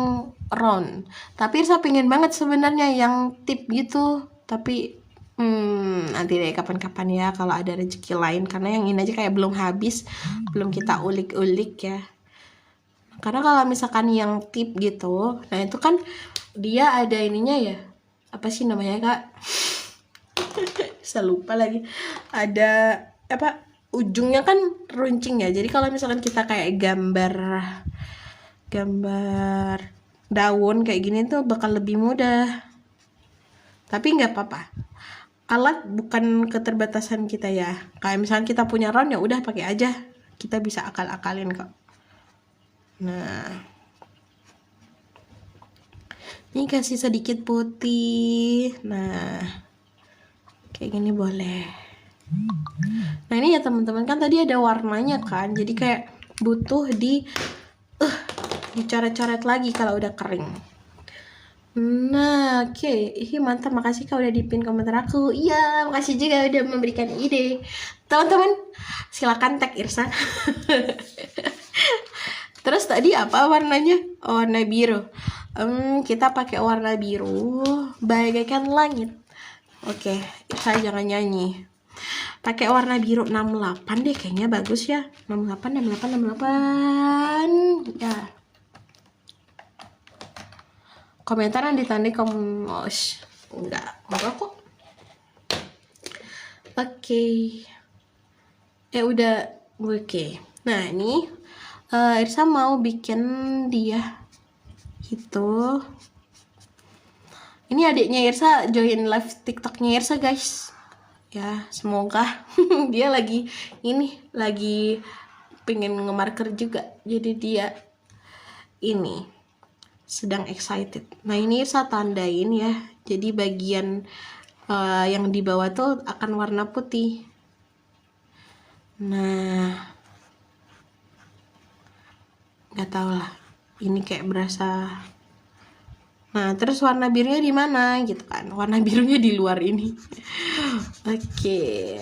round. Tapi Irsa pengen banget sebenarnya yang tip gitu, tapi nanti deh kapan-kapan ya kalau ada rezeki lain, karena yang ini aja kayak belum habis, belum kita ulik-ulik ya. Karena kalau misalkan yang tip gitu, nah itu kan dia ada ininya ya, apa sih namanya kak? Saya lupa lagi. Ada apa? Ujungnya kan runcing ya. Jadi kalau misalkan kita kayak gambar daun kayak gini tuh bakal lebih mudah. Tapi nggak apa-apa. Alat bukan keterbatasan kita ya. Kayak misalkan kita punya round ya udah pakai aja. Kita bisa akal-akalin kok. Nah, ini kasih sedikit putih. Nah, kayak gini boleh. Nah ini ya teman-teman, kan tadi ada warnanya kan, jadi kayak butuh dicoret-coret lagi kalau udah kering. Nah oke. Mantap, makasih kak udah dipin komentar aku. Iya, makasih juga udah memberikan ide. Teman-teman silakan tag Irsa. Terus tadi apa warnanya? Warna biru. Kita pakai warna biru bagaikan langit. Oke, Irsa jangan nyanyi. Pakai warna biru 68 deh, kayaknya bagus ya. 68. Ya. Komentaran ditandai enggak kok. Oke. Udah. Oke. Nah, ini Irsa mau bikin dia gitu. Ini adiknya Irsa join live TikToknya Irsa, guys. Ya, semoga dia lagi pengen nge-marker juga. Jadi dia ini sedang excited. Nah, ini Irsa tandain ya. Jadi bagian yang di bawah tuh akan warna putih. Nah, nggak tahu lah. Ini kayak berasa. Nah, terus warna birunya di mana gitu kan? Warna birunya di luar ini. Oke.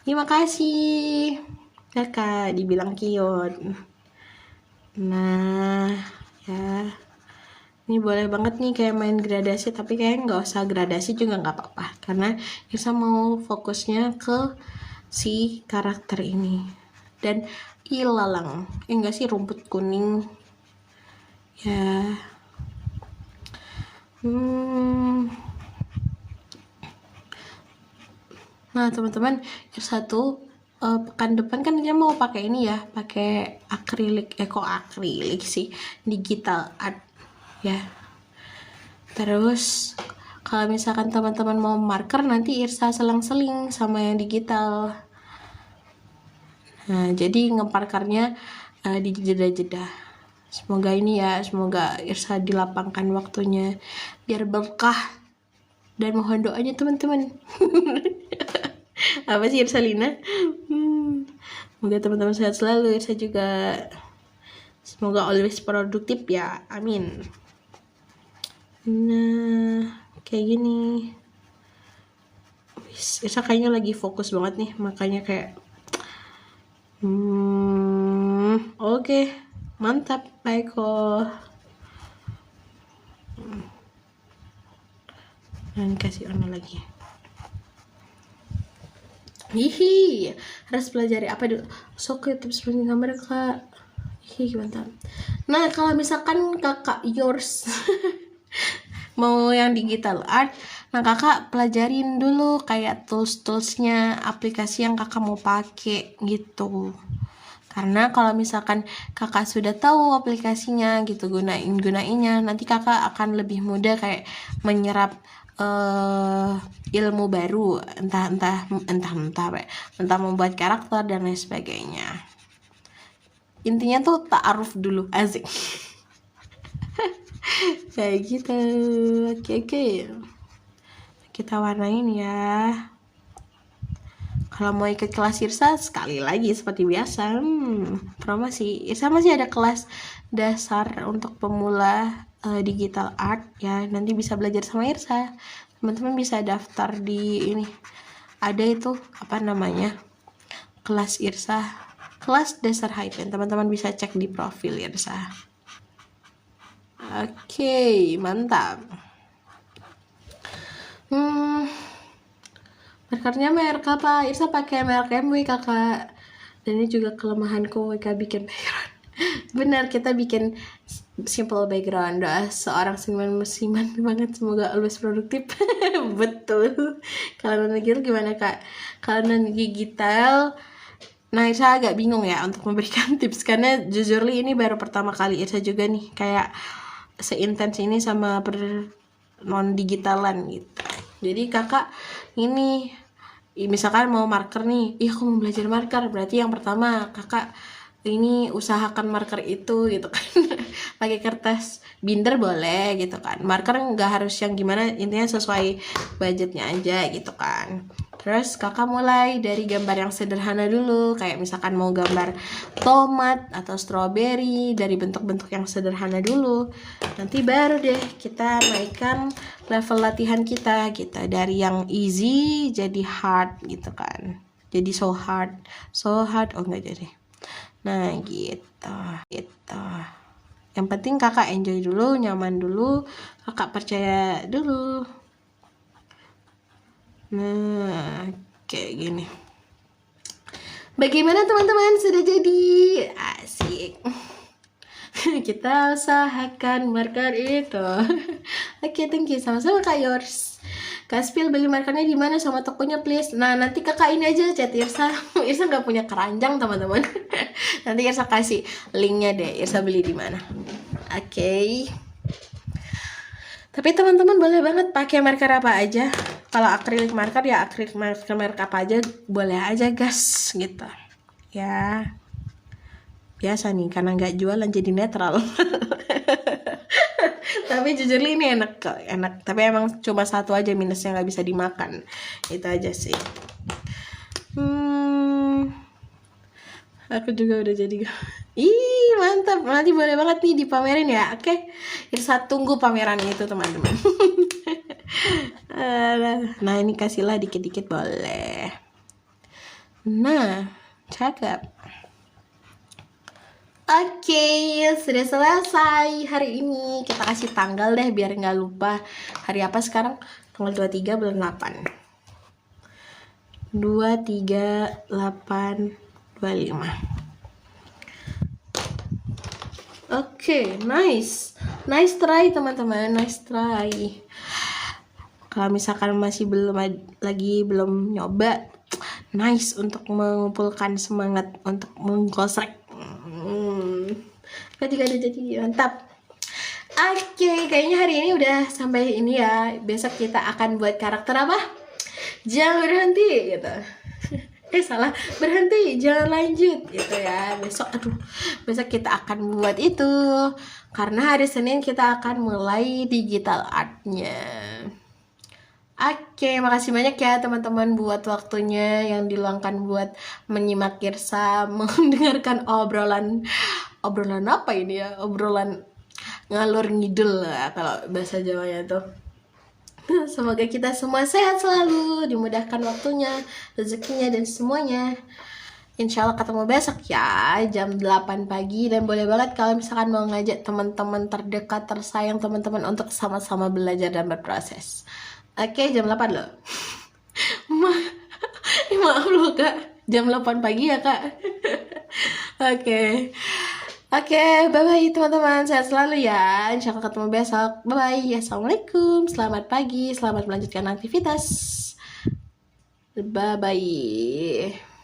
Terima kasih. Kakak dibilang cute. Nah, ya. Ini boleh banget nih kayak main gradasi, tapi kayaknya nggak usah gradasi juga nggak apa-apa. Karena kita mau fokusnya ke si karakter ini. Dan ilalang. Enggak sih, rumput kuning. Ya. Nah teman-teman, pekan depan kan dia mau pakai ini ya, pakai akrilik, kok akrilik sih, digital art ya. Terus Kalau misalkan teman-teman mau marker, nanti Irsa selang-seling sama yang digital. Nah, jadi ngeparkernya di jeda-jeda. Semoga ini ya, semoga Irsa dilapangkan waktunya biar berkah, dan mohon doanya teman-teman. Apa sih Irsa Lina? Semoga teman-teman sehat selalu, Irsa juga. Semoga always produktif ya, amin. Nah, kayak gini. Irsa kayaknya lagi fokus banget nih, makanya kayak oke. Mantap, baiklah. Dan kasih warna lagi. Hihi, harus pelajari apa dulu? Soke tips paling gambar kak. Hihi, mantap. Nah, kalau misalkan kakak yours mau yang digital art, nah kakak pelajarin dulu kayak tools-toolsnya, aplikasi yang kakak mau pakai gitu. Karena kalau misalkan kakak sudah tahu aplikasinya gitu, gunainnya, nanti kakak akan lebih mudah kayak menyerap ilmu baru, entah membuat karakter dan lain sebagainya. Intinya tuh ta'aruf dulu, asik. Kayak gitu. Oke. Kita warnain ya. Kalau mau ikut kelas Irsa, sekali lagi seperti biasa, promosi. Irsa masih ada kelas dasar untuk pemula digital art ya. Nanti bisa belajar sama Irsa. Teman-teman bisa daftar di ini. Ada itu apa namanya? Kelas Irsa, kelas dasar High-Pen. Teman-teman bisa cek di profil Irsa. Oke, mantap. Markernya merek apa? Irsa pakai merek MW kakak. Dan ini juga kelemahanku, WK bikin background. Benar, kita bikin simple background. Doa seorang seniman musiman banget, semoga always produktif. Betul. Kalau non digital gimana kak? Kalau non digital, nah Irsa agak bingung ya untuk memberikan tips, karena jujur ini baru pertama kali Irsa juga nih kayak seintens ini sama non digitalan gitu. Jadi kakak ini misalkan mau marker nih, aku mau belajar marker, berarti yang pertama kakak ini usahakan marker itu gitu kan. Pakai kertas binder boleh gitu kan, marker nggak harus yang gimana, intinya sesuai budgetnya aja gitu kan. Terus kakak mulai dari gambar yang sederhana dulu, kayak misalkan mau gambar tomat atau stroberi, dari bentuk-bentuk yang sederhana dulu. Nanti baru deh kita naikkan level latihan kita gitu, dari yang easy jadi hard gitu kan. Jadi so hard oh enggak jadi. Nah gitu. Yang penting kakak enjoy dulu, nyaman dulu, kakak percaya dulu. Nah, kayak gini. Bagaimana teman-teman, sudah jadi? Asik. Kita usahakan marker itu. Oke, thank you. Sama-sama kak yours. Kak Spil, beli markernya di mana sama tokonya please? Nah, nanti kakak ini aja chat Irsa. Irsa nggak punya keranjang teman-teman. Nanti Irsa kasih linknya deh. Irsa beli di mana? Oke. Tapi teman-teman boleh banget pakai marker apa aja. Kalau akrilik marker ya akrilik marker merek apa aja boleh aja guys gitu. Ya. Biasa nih karena nggak jualan jadi netral. Tapi jujur ini enak. Tapi emang cuma satu aja minusnya, nggak bisa dimakan. Itu aja sih. Aku juga udah jadi. Ih mantap, nanti boleh banget nih dipamerin ya. Oke, Irsa tunggu pameran itu teman-teman. Nah ini kasihlah dikit-dikit boleh. Nah cakep. Oke, sudah selesai hari ini. Kita kasih tanggal deh biar nggak lupa. Hari apa sekarang? Tanggal 23 bulan 8. 23/8/25. Oke, nice try teman-teman, nice try. Kalau misalkan masih belum nyoba, nice untuk mengumpulkan semangat untuk mengkosrek. Kan juga ada jadi mantap. Oke, kayaknya hari ini udah sampai ini ya. Besok kita akan buat karakter apa? Jangan berhenti gitu. Salah, berhenti, jangan lanjut gitu ya. Besok kita akan buat itu. Karena hari Senin kita akan mulai digital artnya. Oke, makasih banyak ya teman-teman buat waktunya yang diluangkan buat menyimak Girsa, mendengarkan obrolan apa ini ya? Obrolan ngalur ngidul lah kalau bahasa Jawanya tuh. Semoga kita semua sehat selalu, dimudahkan waktunya, rezekinya dan semuanya. Insya Allah ketemu besok ya jam 8 pagi. Dan boleh banget kalau misalkan mau ngajak teman-teman terdekat, tersayang teman-teman untuk sama-sama belajar dan berproses. Oke, jam 8 loh. Maaf loh kak, jam 8 pagi ya kak. Oke. Oke, bye-bye teman-teman. Sehat selalu ya. Insya Allah ketemu besok. Bye-bye. Assalamualaikum. Selamat pagi. Selamat melanjutkan aktivitas. Bye-bye.